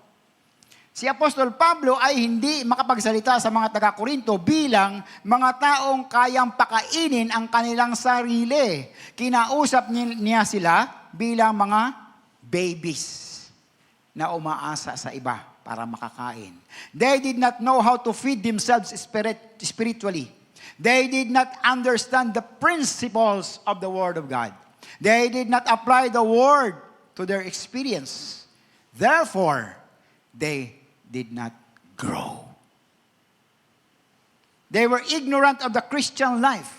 Si Apostol Pablo ay hindi makapagsalita sa mga taga-Korinto bilang mga taong kayang pakainin ang kanilang sarili. Kinausap niya sila bilang mga babies na umaasa sa iba para makakain. They did not know how to feed themselves spiritually. They did not understand the principles of the Word of God. They did not apply the Word to their experience. Therefore, they did not grow. They were ignorant of the Christian life.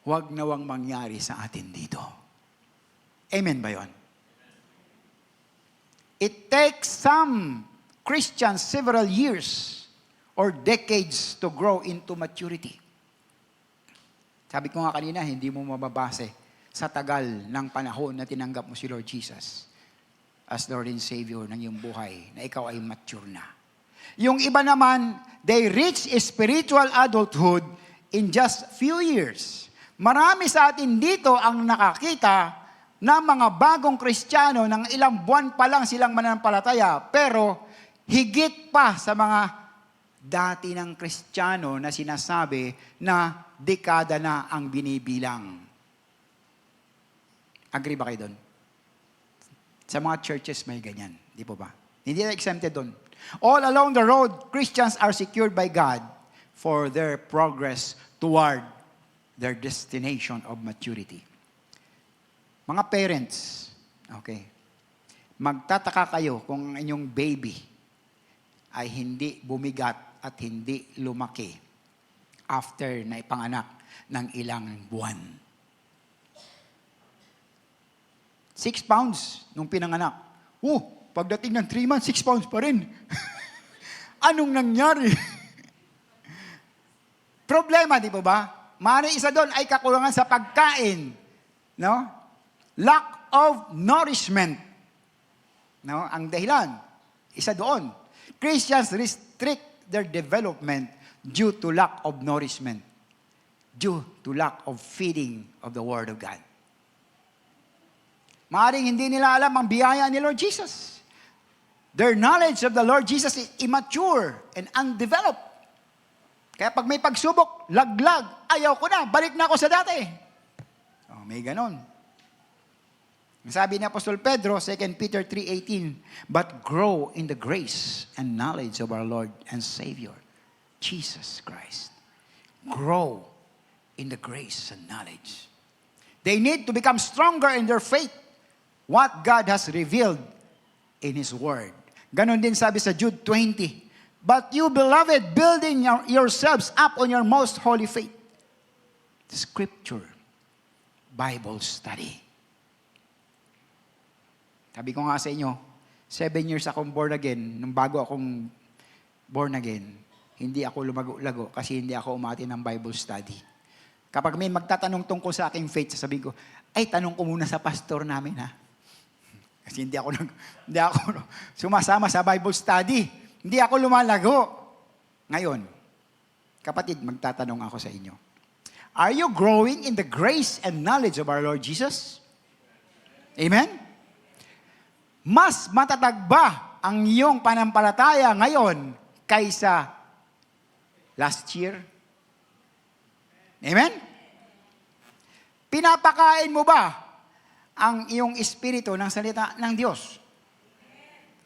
Huwag nawang mangyari sa atin dito. Amen ba yun? It takes some Christians several years or decades to grow into maturity. Sabi ko nga kanina, hindi mo mababase sa tagal ng panahon na tinanggap mo si Lord Jesus as Lord and Savior ng iyong buhay, na ikaw ay mature na. Yung iba naman, they reach spiritual adulthood in just few years. Marami sa atin dito ang nakakita ng mga bagong Kristiyano ng ilang buwan pa lang silang mananampalataya, pero higit pa sa mga dati ng Kristiyano na sinasabi na dekada na ang binibilang. Agree ba kayo doon? Sa mga churches may ganyan, di po ba? Hindi na exempted doon. All along the road, Christians are secured by God for their progress toward their destination of maturity. Mga parents, okay, magtataka kayo kung ang inyong baby ay hindi bumigat at hindi lumaki after na ipanganak ng ilang buwan. 6 pounds nung pinanganak. Pagdating ng 3 months, 6 pounds pa rin. Anong nangyari? Problema, di po ba? Maaaring isa doon ay kakulangan sa pagkain. No? Lack of nourishment. No? Ang dahilan, isa doon. Christians restrict their development due to lack of nourishment. Due to lack of feeding of the Word of God. Maaaring hindi nila alam ang biyaya ni Lord Jesus. Their knowledge of the Lord Jesus is immature and undeveloped. Kaya pag may pagsubok, laglag, ayaw ko na, balik na ako sa dati. May ganon. Sabi ni Apostol Pedro, 2 Peter 3:18, but grow in the grace and knowledge of our Lord and Savior, Jesus Christ. Grow in the grace and knowledge. They need to become stronger in their faith, what God has revealed in His Word. Ganon din sabi sa Jude 20, but you, beloved, building yourselves up on your most holy faith. Scripture, Bible study. Sabi ko nga sa inyo, 7 years akong born again. Nung bago akong born again, hindi ako lumago-lago kasi hindi ako umati ng Bible study. Kapag may magtatanong tungkol sa aking faith, sasabihin ko, ay, tanong ko muna sa pastor namin, ha? Kasi hindi ako sumasama sa Bible study. Hindi ako lumalago. Ngayon, kapatid, magtatanong ako sa inyo. Are you growing in the grace and knowledge of our Lord Jesus? Amen? Mas matatag ba ang iyong panampalataya ngayon kaysa last year? Amen? Pinapakain mo ba ang iyong espiritu ng salita ng Diyos?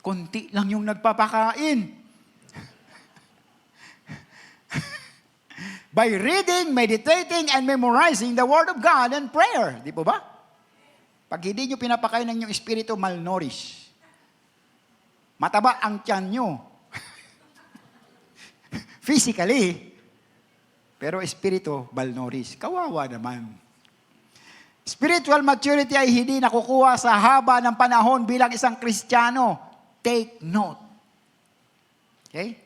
Kunti lang yung nagpapakain. By reading, meditating, and memorizing the Word of God and prayer. Di po ba? Pag hindi nyo pinapakain ng inyong espiritu, malnourished. Mataba ang tiyan nyo. Physically. Pero espiritu, malnourished. Kawawa naman. Spiritual maturity ay hindi nakukuha sa haba ng panahon bilang isang Kristiyano. Take note. Okay?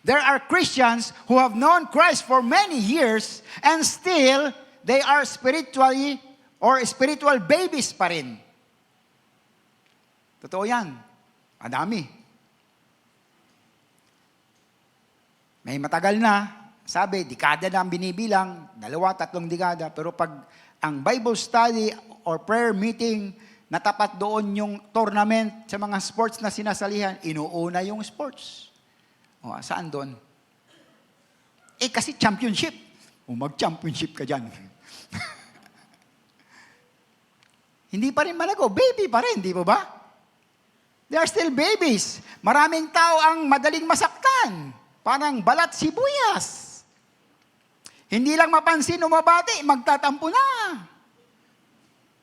There are Christians who have known Christ for many years and still they are spiritually or spiritual babies pa rin. Totoo yan. Madami. May matagal na, sabi, dekada na ang binibilang, 2-3 dekada, pero pag ang Bible study or prayer meeting, natapat doon yung tournament sa mga sports na sinasalihan, inuuna yung sports. Saan doon? Kasi championship. Mag-championship ka dyan. Hindi pa rin malago. Baby pa rin, di ba ba? They are still babies. Maraming tao ang madaling masaktan. Parang balat sibuyas. Hindi lang mapansin o mabati, magtatampo na.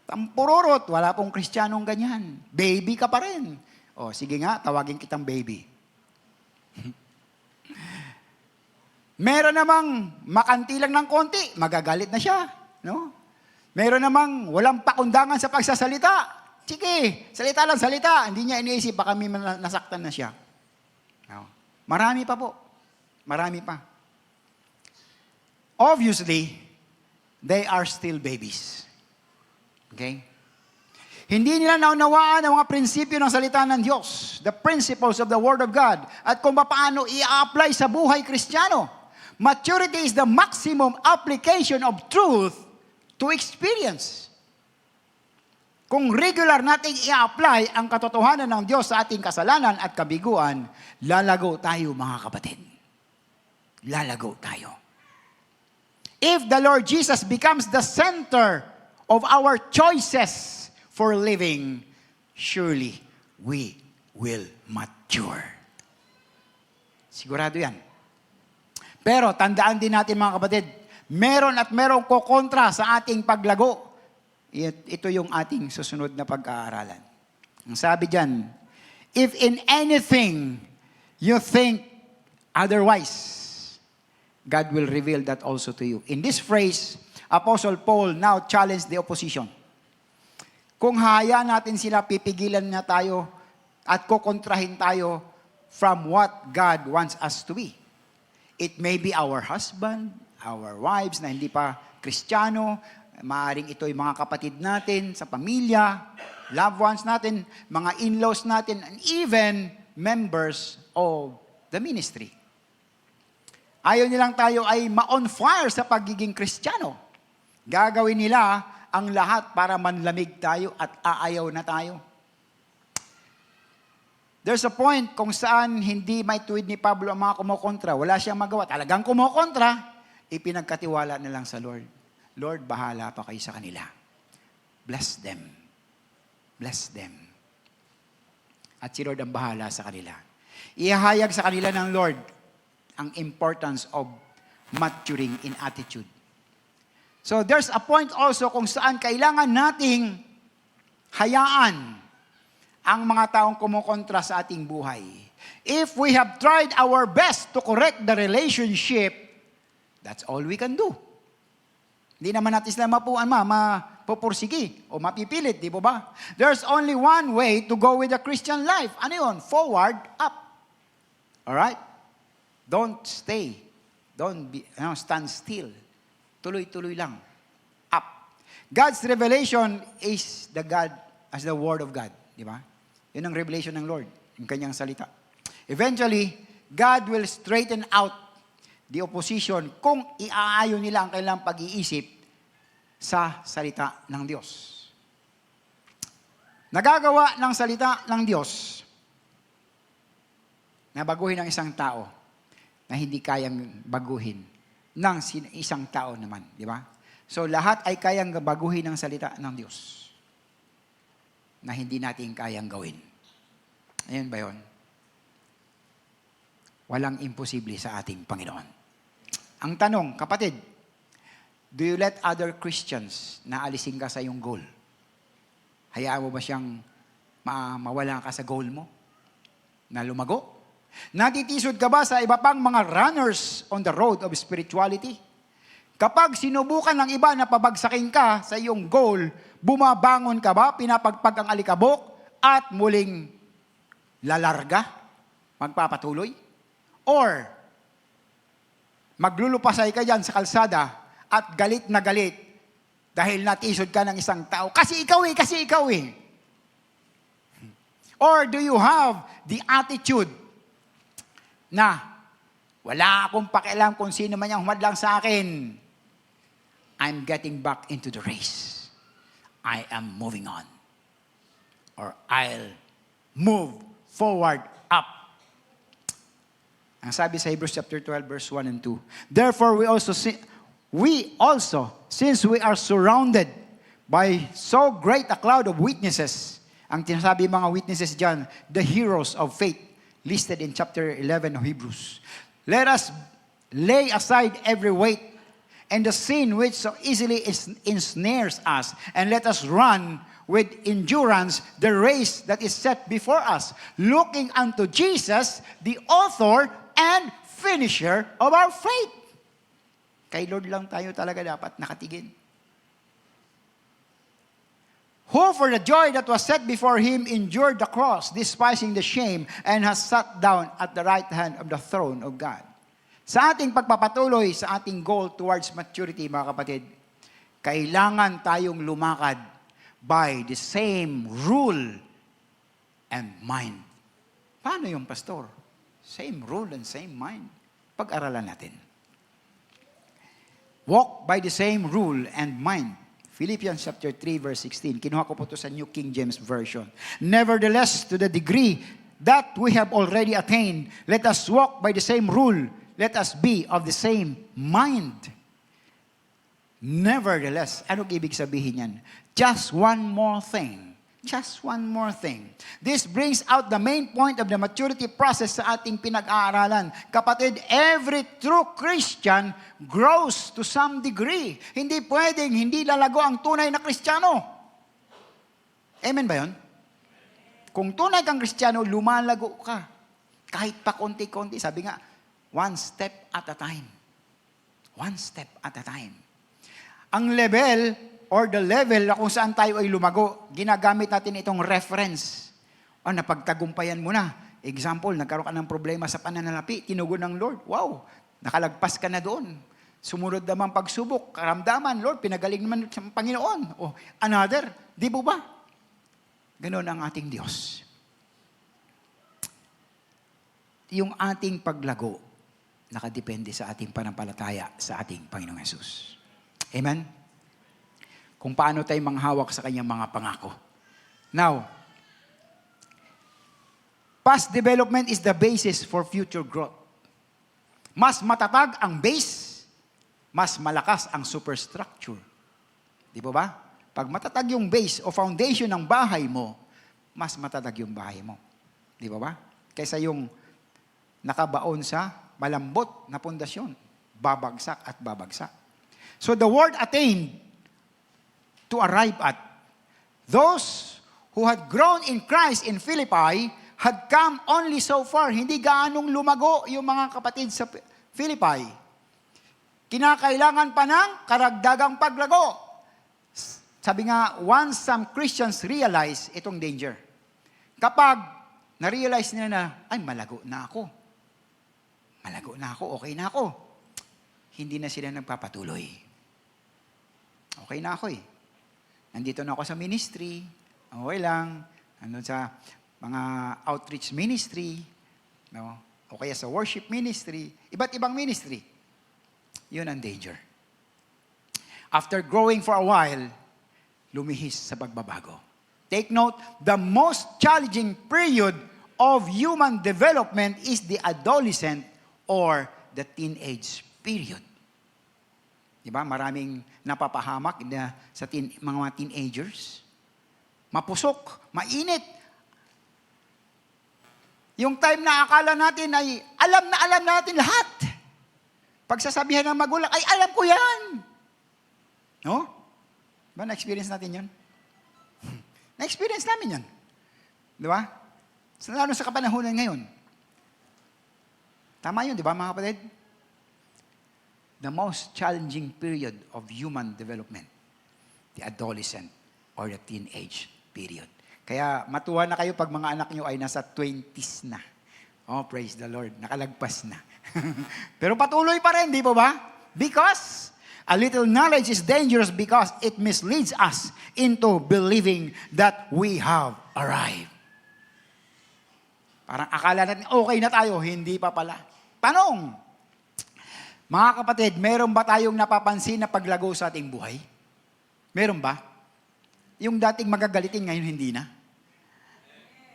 Tampururot, wala pong Kristiyanong ganyan. Baby ka pa rin. Sige nga, tawagin kitang baby. Meron namang makanti lang ng konti, magagalit na siya. No? Meron namang walang pakundangan sa pagsasalita. Sige, salita lang salita. Hindi niya iniisip, baka may nasaktan na siya. No? Marami pa po. Marami pa. Obviously, they are still babies. Okay? Hindi nila naunawaan ang mga prinsipyo ng salita ng Diyos, the principles of the Word of God, at kung paano i-apply sa buhay Kristiyano. Maturity is the maximum application of truth to experience. kung regular nating i-apply ang katotohanan ng Diyos sa ating kasalanan at kabiguan, lalago tayo mga kapatid. Lalago tayo. If the Lord Jesus becomes the center of our choices for living, surely we will mature. Sigurado yan. Pero tandaan din natin mga kapatid, meron at merong kokontra sa ating paglago. Ito yung ating susunod na pag-aaralan. Ang sabi dyan, if in anything you think otherwise, God will reveal that also to you. In this phrase, Apostle Paul now challenged the opposition. Kung hayaan natin sila, pipigilan na tayo at kukontrahin tayo from what God wants us to be. It may be our husband, our wives na hindi pa Kristiyano, maaring ito yung mga kapatid natin sa pamilya, loved ones natin, mga in-laws natin, and even members of the ministry. Ayaw nilang tayo ay ma-on fire sa pagiging Kristiyano. Gagawin nila ang lahat para manlamig tayo at aayaw na tayo. There's a point kung saan hindi may tuwid ni Pablo ang mga kumokontra. Wala siyang magawa. Talagang kumokontra, ipinagkatiwala na lang sa Lord. Lord, bahala pa kayo sa kanila. Bless them. Bless them. At si Lord ang bahala sa kanila. Ihahayag sa kanila ng Lord ang importance of maturing in attitude. So there's a point also kung saan kailangan nating hayaan ang mga taong kumukontra sa ating buhay. If we have tried our best to correct the relationship, that's all we can do. Hindi naman natin sila mapupursigi o mapipilit, di ba? There's only one way to go with the Christian life. Ano yun? Forward, up. Alright? Don't stay. Don't stand still. Tuloy-tuloy lang. Up. God's revelation is the Word of God. Di ba? Yun ang revelation ng Lord, yung kanyang salita. Eventually, God will straighten out the opposition kung iaayon nila ang kailang pag-iisip sa salita ng Diyos. Nagagawa ng salita ng Diyos na baguhin ang isang tao na hindi kayang baguhin ng isang tao naman, di ba? So lahat ay kayang baguhin ng salita ng Diyos na hindi natin kayang gawin. Ayun ba yun? Walang imposible sa ating Panginoon. Ang tanong, kapatid, do you let other Christians na alisin ka sa iyong goal? Hayaan mo ba siyang mawala ka sa goal mo? Na lumago? Natitisod ka ba sa iba pang mga runners on the road of spirituality? Kapag sinubukan ng iba na pabagsakin ka sa iyong goal, bumabangon ka ba, pinapagpag ang alikabok, at muling lalarga, magpapatuloy? Or, maglulupasay ka dyan sa kalsada at galit na galit dahil natisod ka ng isang tao. Kasi ikaw eh. Or do you have the attitude na wala akong pakialam kung sino man yung humadlang sa akin. I'm getting back into the race. I am moving on. Or I'll move forward up. Ang sabi sa Hebrews chapter 12 verse 1 and 2. Therefore we also since we are surrounded by so great a cloud of witnesses. Ang tinasabi mga witnesses diyan, the heroes of faith listed in chapter 11 of Hebrews. Let us lay aside every weight and the sin which so easily ensnares us, and let us run with endurance the race that is set before us, looking unto Jesus, the author and finisher of our faith. Kay Lord lang tayo talaga dapat nakatigin. Who for the joy that was set before him endured the cross, despising the shame, and has sat down at the right hand of the throne of God. Sa ating pagpapatuloy sa ating goal towards maturity, mga kapatid, kailangan tayong lumakad by the same rule and mind. Paano yung pastor? Same rule and same mind. Pag-aralan natin. Walk by the same rule and mind. Philippians chapter 3, verse 16. Kinuha ko po ito sa New King James Version. Nevertheless, to the degree that we have already attained, let us walk by the same rule. Let us be of the same mind. Nevertheless, anong ibig sabihin yan? Just one more thing. Just one more thing. This brings out the main point of the maturity process sa ating pinag-aaralan. Kapatid, every true Christian grows to some degree. Hindi pwedeng hindi lalago ang tunay na Kristiyano. Amen ba yun? Kung tunay kang Kristiyano, lumalago ka. Kahit pa konti-konti. Sabi nga, one step at a time. One step at a time. Ang level or the level na kung saan tayo ay lumago, ginagamit natin itong reference. O, napagtagumpayan mo na. Example, nagkaroon ka ng problema sa pananalapi, tinugon ng Lord. Wow, nakalagpas ka na doon. Sumunod naman pagsubok, karamdaman, Lord, pinagaling naman sa Panginoon. O, another, di po ba? Ganon ang ating Diyos. Yung ating paglago, nakadepende sa ating panampalataya sa ating Panginoong Yesus. Amen? Kung paano tayo manghawak sa kanyang mga pangako. Now, past development is the basis for future growth. Mas matatag ang base, mas malakas ang superstructure. Di ba ba? Pag matatag yung base o foundation ng bahay mo, mas matatag yung bahay mo. Di ba ba? Kaysa yung nakabaon sa malambot na pundasyon. Babagsak at babagsak. So the word attained to arrive at. Those who had grown in Christ in Philippi had come only so far. Hindi gaanong lumago yung mga kapatid sa Philippi. Kinakailangan pa ng karagdagang paglago. Sabi nga, once some Christians realize itong danger. Kapag na-realize nila na, ay malago na ako. Malago na ako, okay na ako. Hindi na sila nagpapatuloy. Okay na ako eh. Nandito na ako sa ministry, okay lang, nandun sa mga outreach ministry, no? O kaya sa worship ministry, iba't ibang ministry. Yun ang danger. After growing for a while, lumihis sa pagbabago. Take note, the most challenging period of human development is the adolescent or the teenage period. Diba? Maraming napapahamak sa mga teenagers. Mapusok, mainit. Yung time na akala natin ay alam natin lahat. Pagsasabihan ng magulang, ay alam ko yan. No? Diba? Na-experience natin yun? Na-experience namin yun. Diba? Lalo sa kapanahunan ngayon. Tama yun, di ba mga kapatid? The most challenging period of human development, the adolescent or the teenage period. Kaya matuwa na kayo pag mga anak nyo ay nasa 20s na. Oh, praise the Lord. Nakalagpas na. Pero patuloy pa rin, di po ba? Because a little knowledge is dangerous because it misleads us into believing that we have arrived. Parang akala natin, okay na tayo, hindi pa pala. Tanong, mga kapatid, meron ba tayong napapansin na paglago sa ating buhay? Meron ba? Yung dating magagalitin, ngayon hindi na.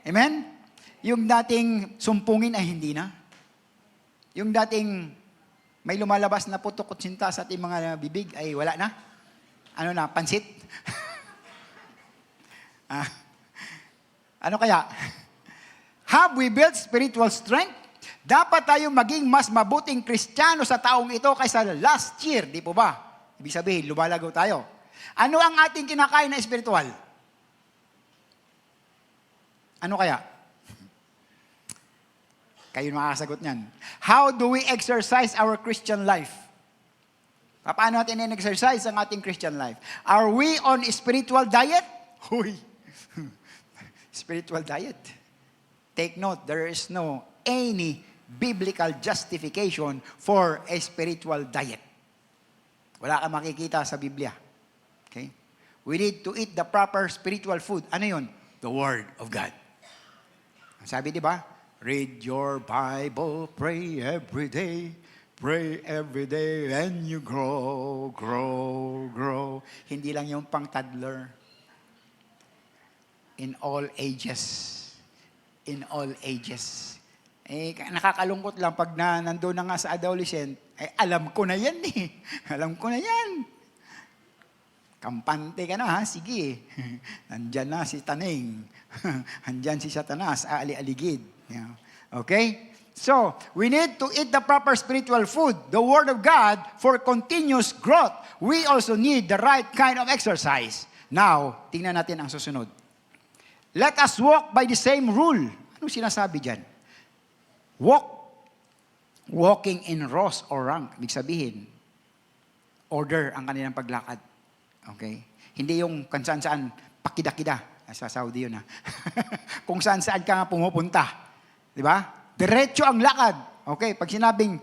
Amen? Yung dating sumpungin ay hindi na. Yung dating may lumalabas na putok at sinta sa ating mga bibig ay wala na. Ano na, pansit? Ano kaya? Have we built spiritual strength? Dapat tayong maging mas mabuting Kristiyano sa taong ito kaysa last year, di po ba? Ibig sabihin, lumalago tayo. Ano ang ating kinakain na spiritual? Ano kaya? Kayo makakasagot niyan. How do we exercise our Christian life? Paano natin in-exercise ang ating Christian life? Are we on spiritual diet? Huy! Spiritual diet. Take note, there is no any biblical justification for a spiritual diet. Wala kang makikita sa Biblia. Okay? We need to eat the proper spiritual food. Ano yun? The Word of God. Sabi, di ba? Read your Bible, pray every day, Pray every day and you grow, grow, grow. Hindi lang yung pang toddler. In all ages. In all ages. Nakakalungkot lang pag nandun na nga sa adolescent, alam ko na yan eh. Alam ko na yan. Kampante ka na ha, sige. Nandyan na si Taning. Nandyan si Satanas, aali-aligid. Okay? So, we need to eat the proper spiritual food, the Word of God, for continuous growth. We also need the right kind of exercise. Now, tingnan natin ang susunod. Let us walk by the same rule. Ano sinasabi dyan? Walking in rows or rank. Ibig sabihin, order ang kanilang paglakad. Okay? Hindi yung kung saan pakida-kida. Sa Saudi yun ha. Kung saan-saan ka nga pumupunta. Di ba? Diretso ang lakad. Okay? Pag sinabing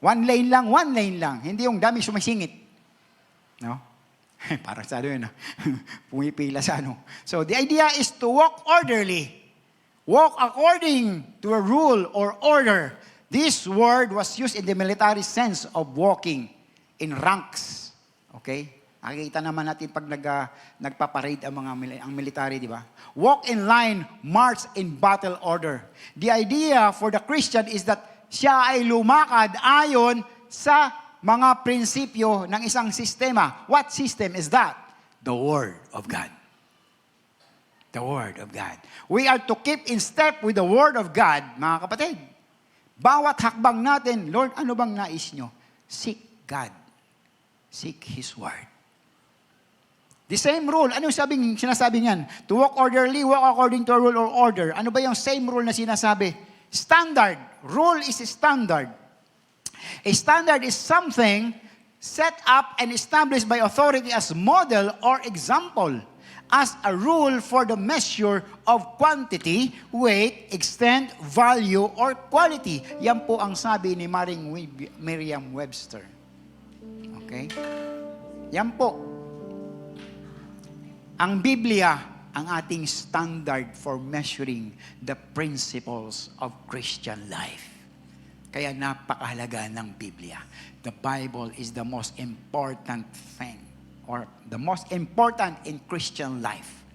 one lane lang. Hindi yung dami sumisingit. No? Parang sa ano yun ha. Pumipila sa ano. So, the idea is to walk orderly. Walk according to a rule or order. This word was used in the military sense of walking in ranks. Okay? Nakikita naman natin pag nagpaparade ang military, di ba? Walk in line, march in battle order. The idea for the Christian is that siya ay lumakad ayon sa mga prinsipyo ng isang sistema. What system is that? The Word of God. The Word of God. We are to keep in step with the Word of God, mga kapatid. Bawat hakbang natin, Lord, ano bang nais nyo? Seek God. Seek His Word. The same rule. Ano yung sinasabi niyan? To walk orderly, walk according to a rule or order. Ano ba yung same rule na sinasabi? Standard. Rule is a standard. A standard is something set up and established by authority as model or example, as a rule for the measure of quantity, weight, extent, value, or quality. Yan po ang sabi ni Merriam-Webster. Okay? Yan po. Ang Biblia, ang ating standard for measuring the principles of Christian life. Kaya napakahalaga ng Biblia. The Bible is the most important thing or the most important in Christian life.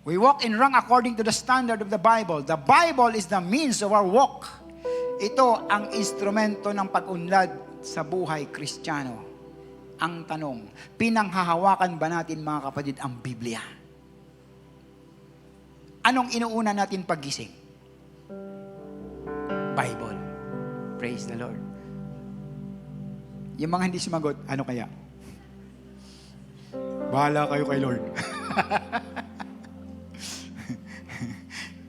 We walk in rank according to the standard of the Bible. The Bible is the means of our walk. Ito ang instrumento ng pag-unlad sa buhay Kristiyano. Ang tanong, pinanghahawakan ba natin mga kapatid ang Biblia? Anong inuuna natin paggising? Bible. Praise the Lord. Yung mga hindi sumagot, ano kaya? Bahala kayo kay Lord.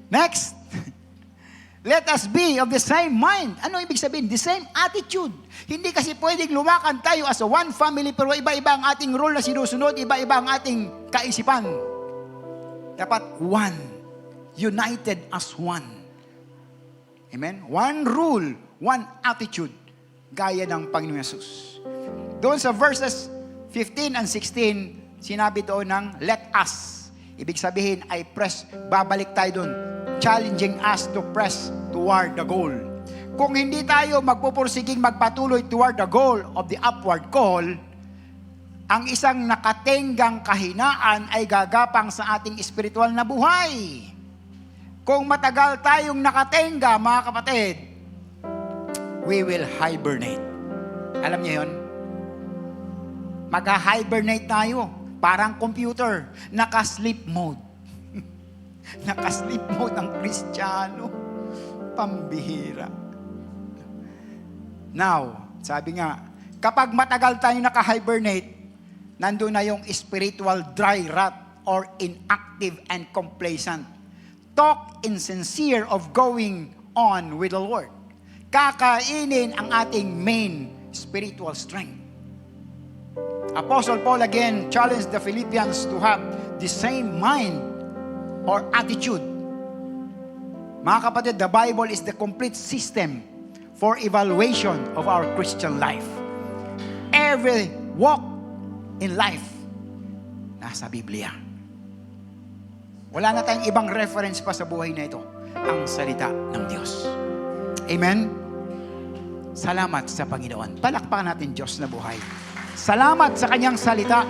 Next. Let us be of the same mind. Ano ibig sabihin? The same attitude. Hindi kasi pwedeng lumakad tayo as a one family pero iba-iba ang ating role na sinusunod, iba-iba ang ating kaisipan. Dapat one. United as one. Amen? One rule, one attitude. Gaya ng Panginoon Yesus. Doon sa verses 15 and 16, sinabi doon ng let us. Ibig sabihin ay babalik tayo doon. Challenging us to press toward the goal. Kung hindi tayo magpupursiging magpatuloy toward the goal of the upward call, ang isang nakatenggang kahinaan ay gagapang sa ating espiritual na buhay. Kung matagal tayong nakatenga, mga kapatid, we will hibernate. Alam niyo yun? Mag-hibernate tayo. Parang computer. Naka-sleep mode. Naka-sleep mode ang Kristiyano. Pambihira. Now, sabi nga, kapag matagal tayo naka-hibernate, nandun na yung spiritual dry rot or inactive and complacent. Talk insincere of going on with the Lord. Kakainin ang ating main spiritual strength. Apostle Paul again challenged the Philippians to have the same mind or attitude. Mga kapatid, the Bible is the complete system for evaluation of our Christian life. Every walk in life, nasa Biblia. Wala na tayong ibang reference pa sa buhay na ito. Ang salita ng Diyos. Amen? Salamat sa Panginoon. Palakpakan natin Diyos na buhay. Salamat sa Kanyang salita.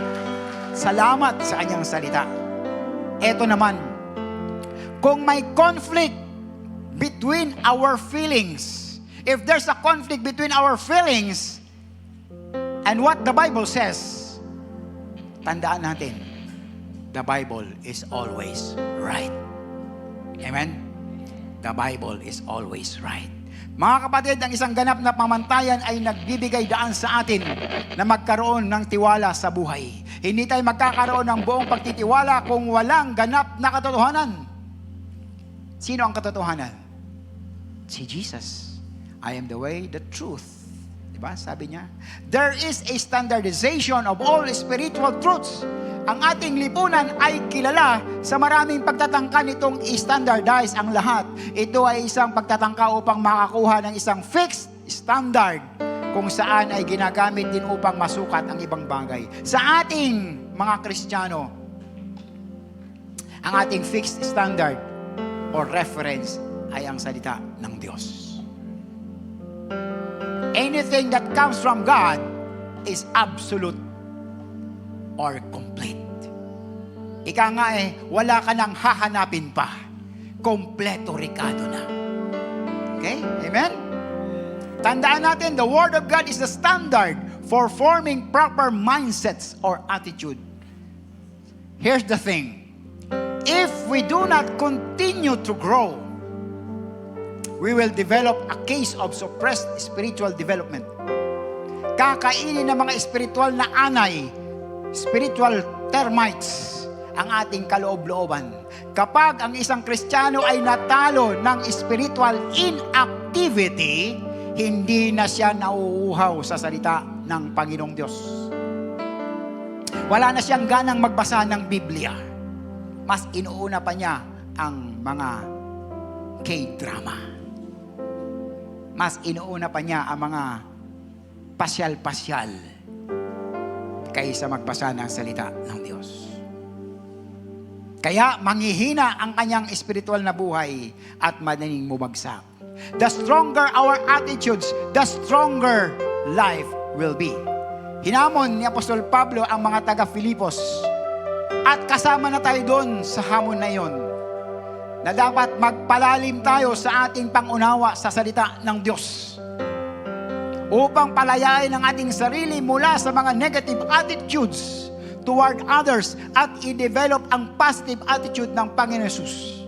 Salamat sa Kanyang salita. Eto naman, kung may conflict between our feelings, if there's a conflict between our feelings and what the Bible says, tandaan natin, the Bible is always right. Amen? The Bible is always right. Mga kapatid, ang isang ganap na pamantayan ay nagbibigay daan sa atin na magkaroon ng tiwala sa buhay. Hindi tayo magkakaroon ng buong pagtitiwala kung walang ganap na katotohanan. Sino ang katotohanan? Si Jesus. I am the way, the truth. Diba? Sabi niya, there is a standardization of all spiritual truths. Ang ating lipunan ay kilala sa maraming pagtatangka nitong i-standardize ang lahat. Ito ay isang pagtatangka upang makakuha ng isang fixed standard kung saan ay ginagamit din upang masukat ang ibang bagay. Sa ating mga Kristiyano, ang ating fixed standard or reference ay ang salita ng Diyos. Anything that comes from God is absolute or complete. Ika nga wala ka nang hahanapin pa. Kompleto Ricardo na. Okay? Amen? Tandaan natin, the Word of God is the standard for forming proper mindsets or attitude. Here's the thing. If we do not continue to grow, we will develop a case of suppressed spiritual development. Kakainin ng mga spiritual na anay, spiritual termites, ang ating kaloob-looban. Kapag ang isang Kristiyano ay natalo ng spiritual inactivity, hindi na siya nauuhaw sa salita ng Panginoong Diyos. Wala na siyang ganang magbasa ng Biblia. Mas inuuna pa niya ang mga K-drama. Mas inuuna pa niya ang mga pasyal-pasyal kaysa magbasa ng salita ng Diyos. Kaya manghihina ang kanyang espiritual na buhay at madaling bumagsak. The stronger our attitudes, the stronger life will be. Hinamon ni Apostol Pablo ang mga taga-Filipos at kasama na tayo doon sa hamon na yon, na dapat magpalalim tayo sa ating pangunawa sa salita ng Diyos upang palayain ang ating sarili mula sa mga negative attitudes toward others at i-develop ang positive attitude ng Panginoon Jesus.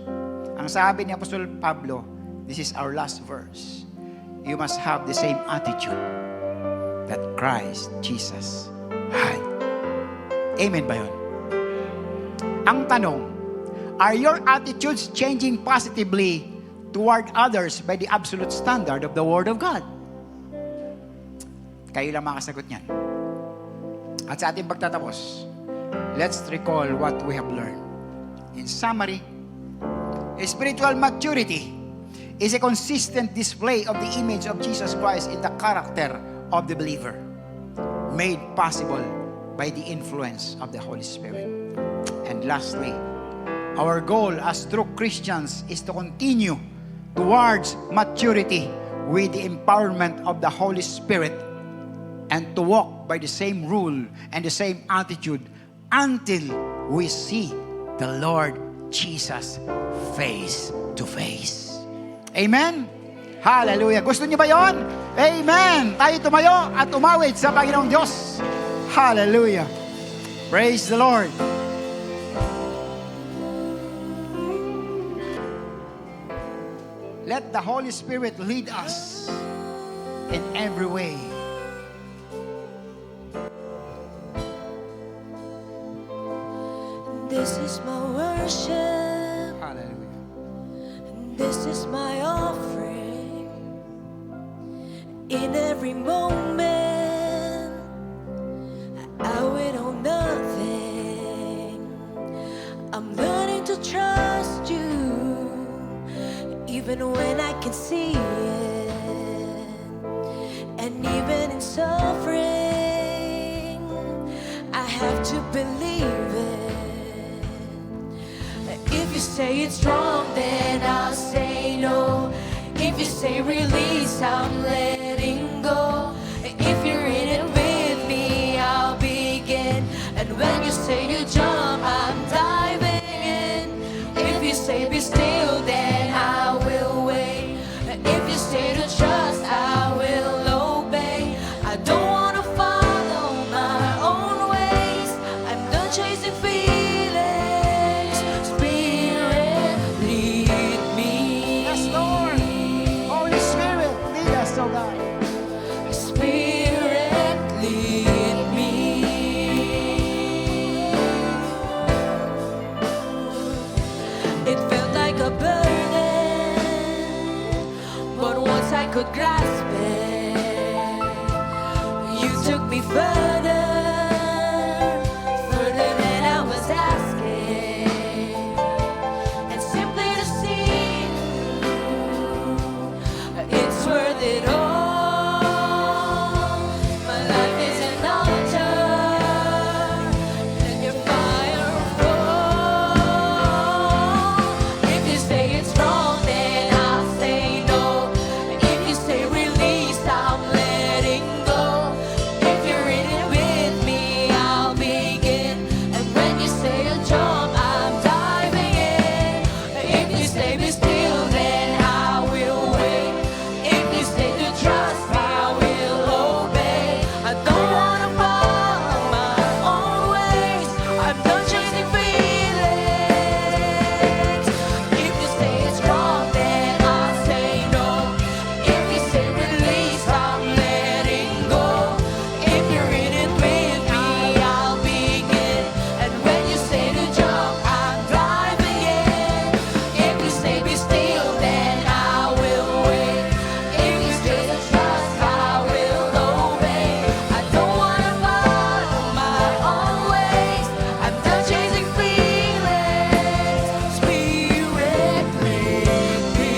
Ang sabi ni Apostol Pablo, this is our last verse, you must have the same attitude that Christ Jesus had. Amen ba yun? Ang tanong, are your attitudes changing positively toward others by the absolute standard of the Word of God? Kayo lang makasagot niyan. At sa ating pagtatapos, let's recall what we have learned. In summary, spiritual maturity is a consistent display of the image of Jesus Christ in the character of the believer, made possible by the influence of the Holy Spirit. And lastly, our goal as true Christians is to continue towards maturity with the empowerment of the Holy Spirit and to walk by the same rule and the same attitude until we see the Lord Jesus face to face. Amen? Hallelujah. Gusto niyo ba yon? Amen. Tayo tumayo at umawit sa Panginoong Diyos. Hallelujah. Praise the Lord. Let the Holy Spirit lead us in every way. This is my worship. Hallelujah. This is my offering. In every moment, I wait on nothing. I'm learning to trust you, even when I can see it. And even in suffering, I have to believe it. If you say it's wrong, then I'll say no. If you say release, I'm letting go. If you're in it with me, I'll begin. And when you say you jump, I'm diving in. If you say be still, then I will wait. If you say to trust, I will obey. I don't wanna follow my own ways. I'm done chasing feelings. Spirit, lead me. Yes, Lord. Holy Spirit, lead us, oh God. Spirit, lead me. It felt like a burden, but once I could grasp it, you took me further, further than I was asking. And simply to see it's worth it all. My life is an altar, and your fire fall. If you say it's wrong, then I'll say no. If you say release, I'm letting go. If you're in it with me, I'll begin. And when you say a jump, I'm diving in. If you say be still, then I will wait. If you say to trust, I will obey. I don't wanna follow my own ways. I'm done chasing feelings. If you say it's wrong, then I'll say no. If you say release, I'm letting go. If you're in it with me, I'll begin. And when you say to jump, I'm diving in. If you say be still, then I will wait. If you say to trust, I will obey. I don't wanna follow my own ways. I'm done chasing feelings. Spirit, lead me.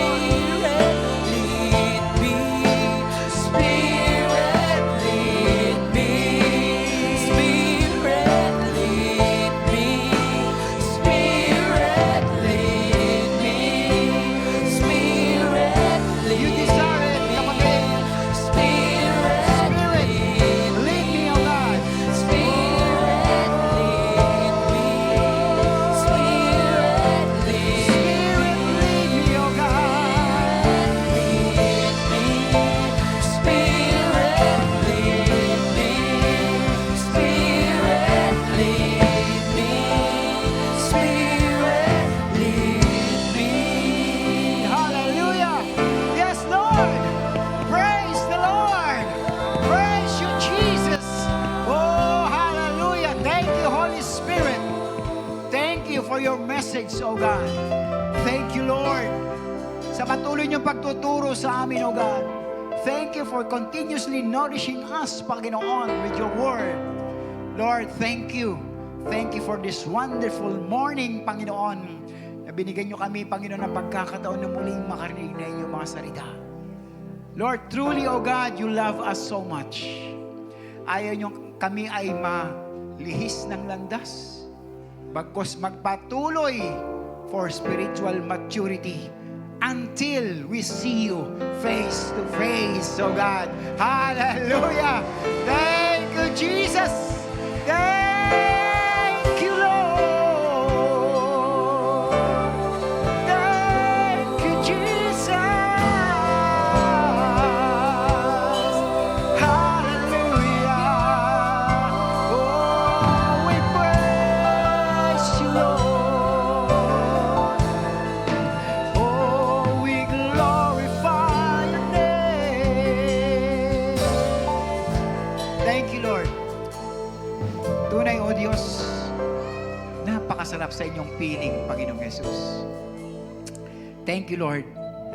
Spirit, lead me. Spirit, lead me. Spirit, lead me. Spirit, lead me. You deserve it, kapatid. Spirit, Spirit, lead me, oh God. Spirit, lead me. Spirit, lead Spirit, lead me, oh God. Spirit, lead me. Spirit, lead me. Spirit, lead me. Hallelujah. Yes, Lord. Praise the Lord. Praise you, Jesus. Oh, hallelujah. Thank you, Holy Spirit. Thank you for your message, oh God. Thank you, Lord, sa patuloy niyong pagtuturo sa amin, oh God. Thank you for continuously nourishing us, Panginoon, with your word. Lord, thank you. Thank you for this wonderful morning, Panginoon, na binigyan niyo kami, Panginoon, ng pagkakataon na muling makarinig na inyong mga salita. Lord, truly, oh God, you love us so much. Ayaw niyo kami ay malihis ng landas. Bagkos magpatuloy for spiritual maturity until we see you face to face, oh God. Hallelujah! Thank you, Jesus! Thank you, Lord! Thank you, Jesus! Hallelujah! Oh, we praise you, Lord! Oh, we glorify your name. Thank you, Lord. Tunay, O Diyos, napakasarap sa inyong piling, Panginoong Jesus. Thank you, Lord.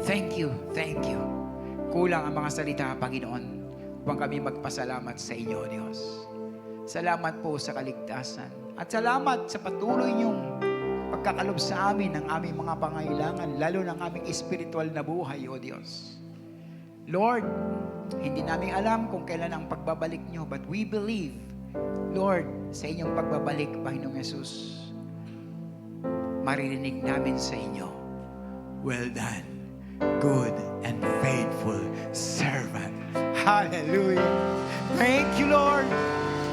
Thank you, thank you. Kulang ang mga salita, Panginoon, upang kami magpasalamat sa inyo, O Diyos. Salamat po sa kaligtasan. At salamat sa patuloy niyong pagkakalob sa amin ng aming mga pangailangan, lalo ng aming espiritual na buhay, O Diyos. Lord, hindi namin alam kung kailan ang pagbabalik niyo, but we believe, Lord, sa inyong pagbabalik, Panginoong Yesus, maririnig namin sa inyo, well done, good and faithful servant. Hallelujah. Thank you, Lord.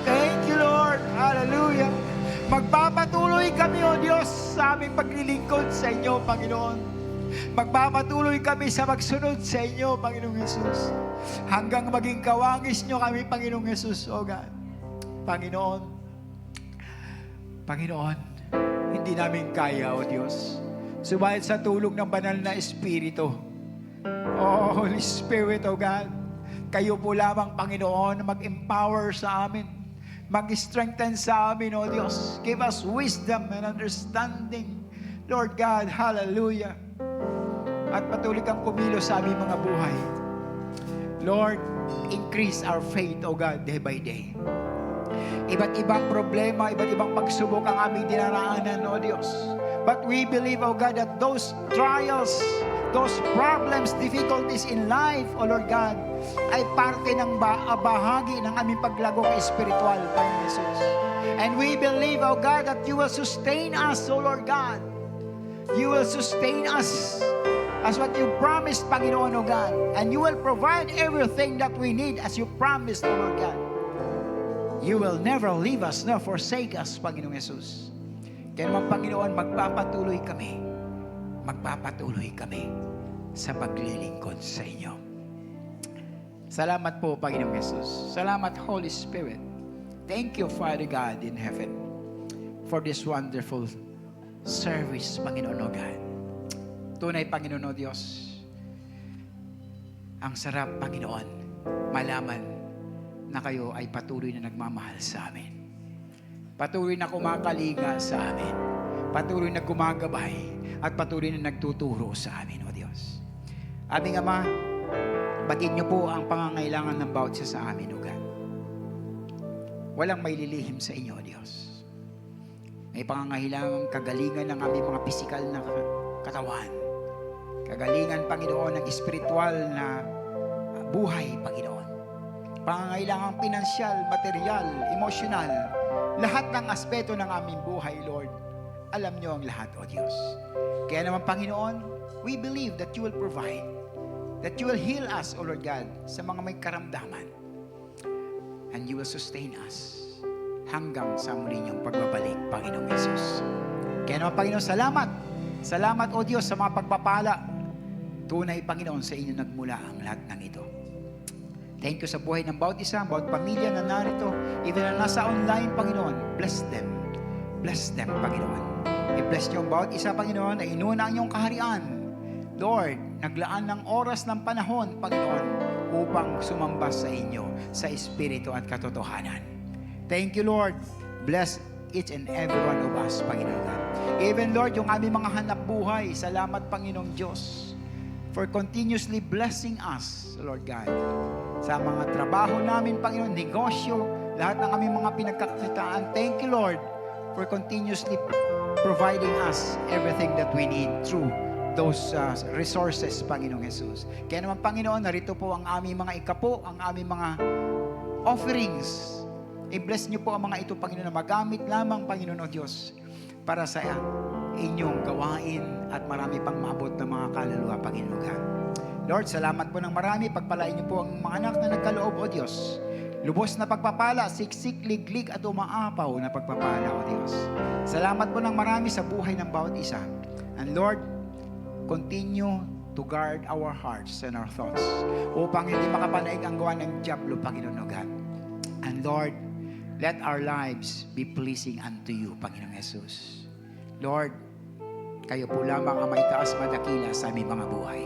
Thank you, Lord. Hallelujah. Magpapatuloy kami, O Diyos, sa aming paglilingkod sa inyo, Panginoon. Magpapatuloy kami sa magsunod sa inyo, Panginoong Yesus. Hanggang maging kawangis nyo kami, Panginoong Yesus, O God. Panginoon, hindi namin kaya, O Diyos. Subayad sa tulong ng banal na Espiritu. Oh, Holy Spirit, O God, kayo po lamang, Panginoon, mag-empower sa amin, mag-strengthen sa amin, O Diyos. Give us wisdom and understanding, Lord God, hallelujah. At patuloy kang kumilos sa aming mga buhay. Lord, increase our faith, O God, day by day. Iba't ibang problema, iba't ibang pagsubok ang aming dinaraanan, O Diyos. But we believe, O God, that those trials, those problems, difficulties in life, O Lord God, ay parte ng bahagi ng aming paglago espiritual, Panginoon Jesus. And we believe, O God, that you will sustain us, O Lord God. You will sustain us as what you promised, Panginoon, O God. And you will provide everything that we need as you promised, O Lord God. You will never leave us nor forsake us, Panginoong Jesus. Kaya naman, Panginoon, magpapatuloy kami sa paglilingkod sa inyo. Salamat po, Panginoong Jesus. Salamat, Holy Spirit. Thank you, Father God in heaven, for this wonderful service, Panginoon, O God. Tunay, Panginoon, O Diyos, ang sarap, Panginoon, malaman na kayo ay patuloy na nagmamahal sa amin. Patuloy na kumakalinga sa amin. Patuloy na gumagabay at patuloy na nagtuturo sa amin, O Diyos. Aming Ama, batid niyo po ang pangangailangan ng bawat isa sa amin, O God. Walang may lilihim sa inyo, O Diyos. May pangangailangan kagalingan ng aming mga pisikal na katawan. Kagalingan, Panginoon, ng espiritual na buhay, Panginoon. Pangangailangan pinansyal, material, emosyonal, lahat ng aspeto ng aming buhay, Lord. Alam niyo ang lahat, O Diyos. Kaya naman, Panginoon, we believe that you will provide, that you will heal us, O Lord God, sa mga may karamdaman. And you will sustain us hanggang sa muli niyong pagbabalik, Panginoong Jesus. Kaya naman, Panginoon, salamat. Salamat, O Diyos, sa mga pagpapala. Tunay, Panginoon, sa inyo nagmula ang lahat ng ito. Thank you sa buhay ng bawat isa, bawat pamilya na narito, even na nasa online, Panginoon. Bless them. Bless them, Panginoon. I-bless niyo ang bawat isa, Panginoon, na inuna ang iyong kaharian. Lord, naglaan ng oras ng panahon, Panginoon, upang sumamba sa inyo, sa Espiritu at katotohanan. Thank you, Lord. Bless each and every one of us, Panginoon. Even, Lord, yung aming mga hanap buhay, salamat, Panginoong Diyos, for continuously blessing us, Lord God, sa mga trabaho namin, Panginoon, negosyo, lahat ng aming mga pinagkakakitaan. Thank you, Lord, for continuously providing us everything that we need through those resources, Panginoong Jesus. Kaya naman, Panginoon, narito po ang aming mga ikapo, ang aming mga offerings. I-bless niyo po ang mga ito, Panginoon, na magamit lamang, Panginoon o Diyos, para sa inyong gawain at marami pang maabot ng mga kaluluwa, Panginoon God. Lord, salamat po ng marami. Pagpalain niyo po ang mga anak na nagkaloob, O Diyos. Lubos na pagpapala, siksik, liglig at umaapaw na pagpapala, O Diyos. Salamat po ng marami sa buhay ng bawat isa. And Lord, continue to guard our hearts and our thoughts upang hindi makapanaig ang gawa ng diablo, Panginoon o God. And Lord, let our lives be pleasing unto you, Panginoong Jesus. Lord, kayo po lamang ang maitaas madakila sa aming mga buhay.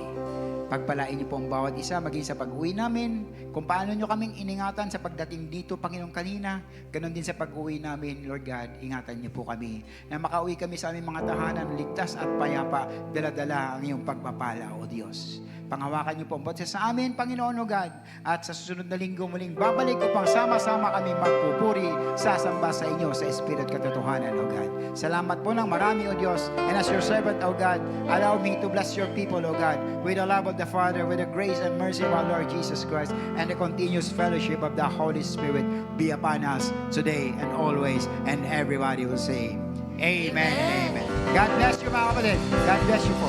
Pagpalain niyo po ang bawat isa, maging sa pag-uwi namin, kung paano niyo kaming iningatan sa pagdating dito, Panginoong kanina, ganon din sa pag-uwi namin, Lord God, ingatan niyo po kami, na makauwi kami sa aming mga tahanan, ligtas at payapa, dala-dala ang iyong pagpapala, O Diyos. Panghawakan niyo po ang bawat isa sa amin, Panginoon, O God, at sa susunod na linggo muling babalik upang sama-sama kami magpupuri, sasamba sa inyo sa Espiritu at katotohanan, O God. Salamat po ng marami, O Diyos, and as your servant, O God, allow me to bless your people, O God, with the love of the Father, with the grace and mercy of our Lord Jesus Christ, and the continuous fellowship of the Holy Spirit be upon us today and always, and everybody will say, Amen and Amen. God bless you, mga kapatid. God bless you po.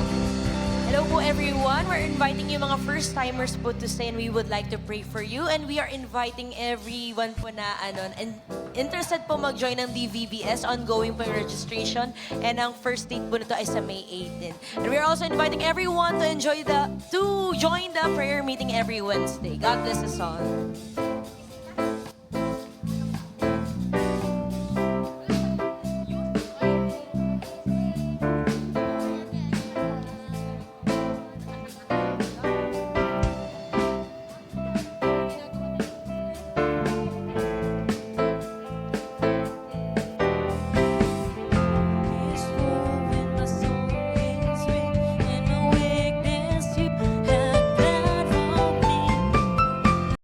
Hello po everyone. We're inviting you mga first-timers po to stay and we would like to pray for you. And we are inviting everyone po na interested po mag-join ng DVBS. Ongoing po yung registration. And ang first date po nito ay sa May 18. And we are also inviting everyone to join the prayer meeting every Wednesday. God bless us all.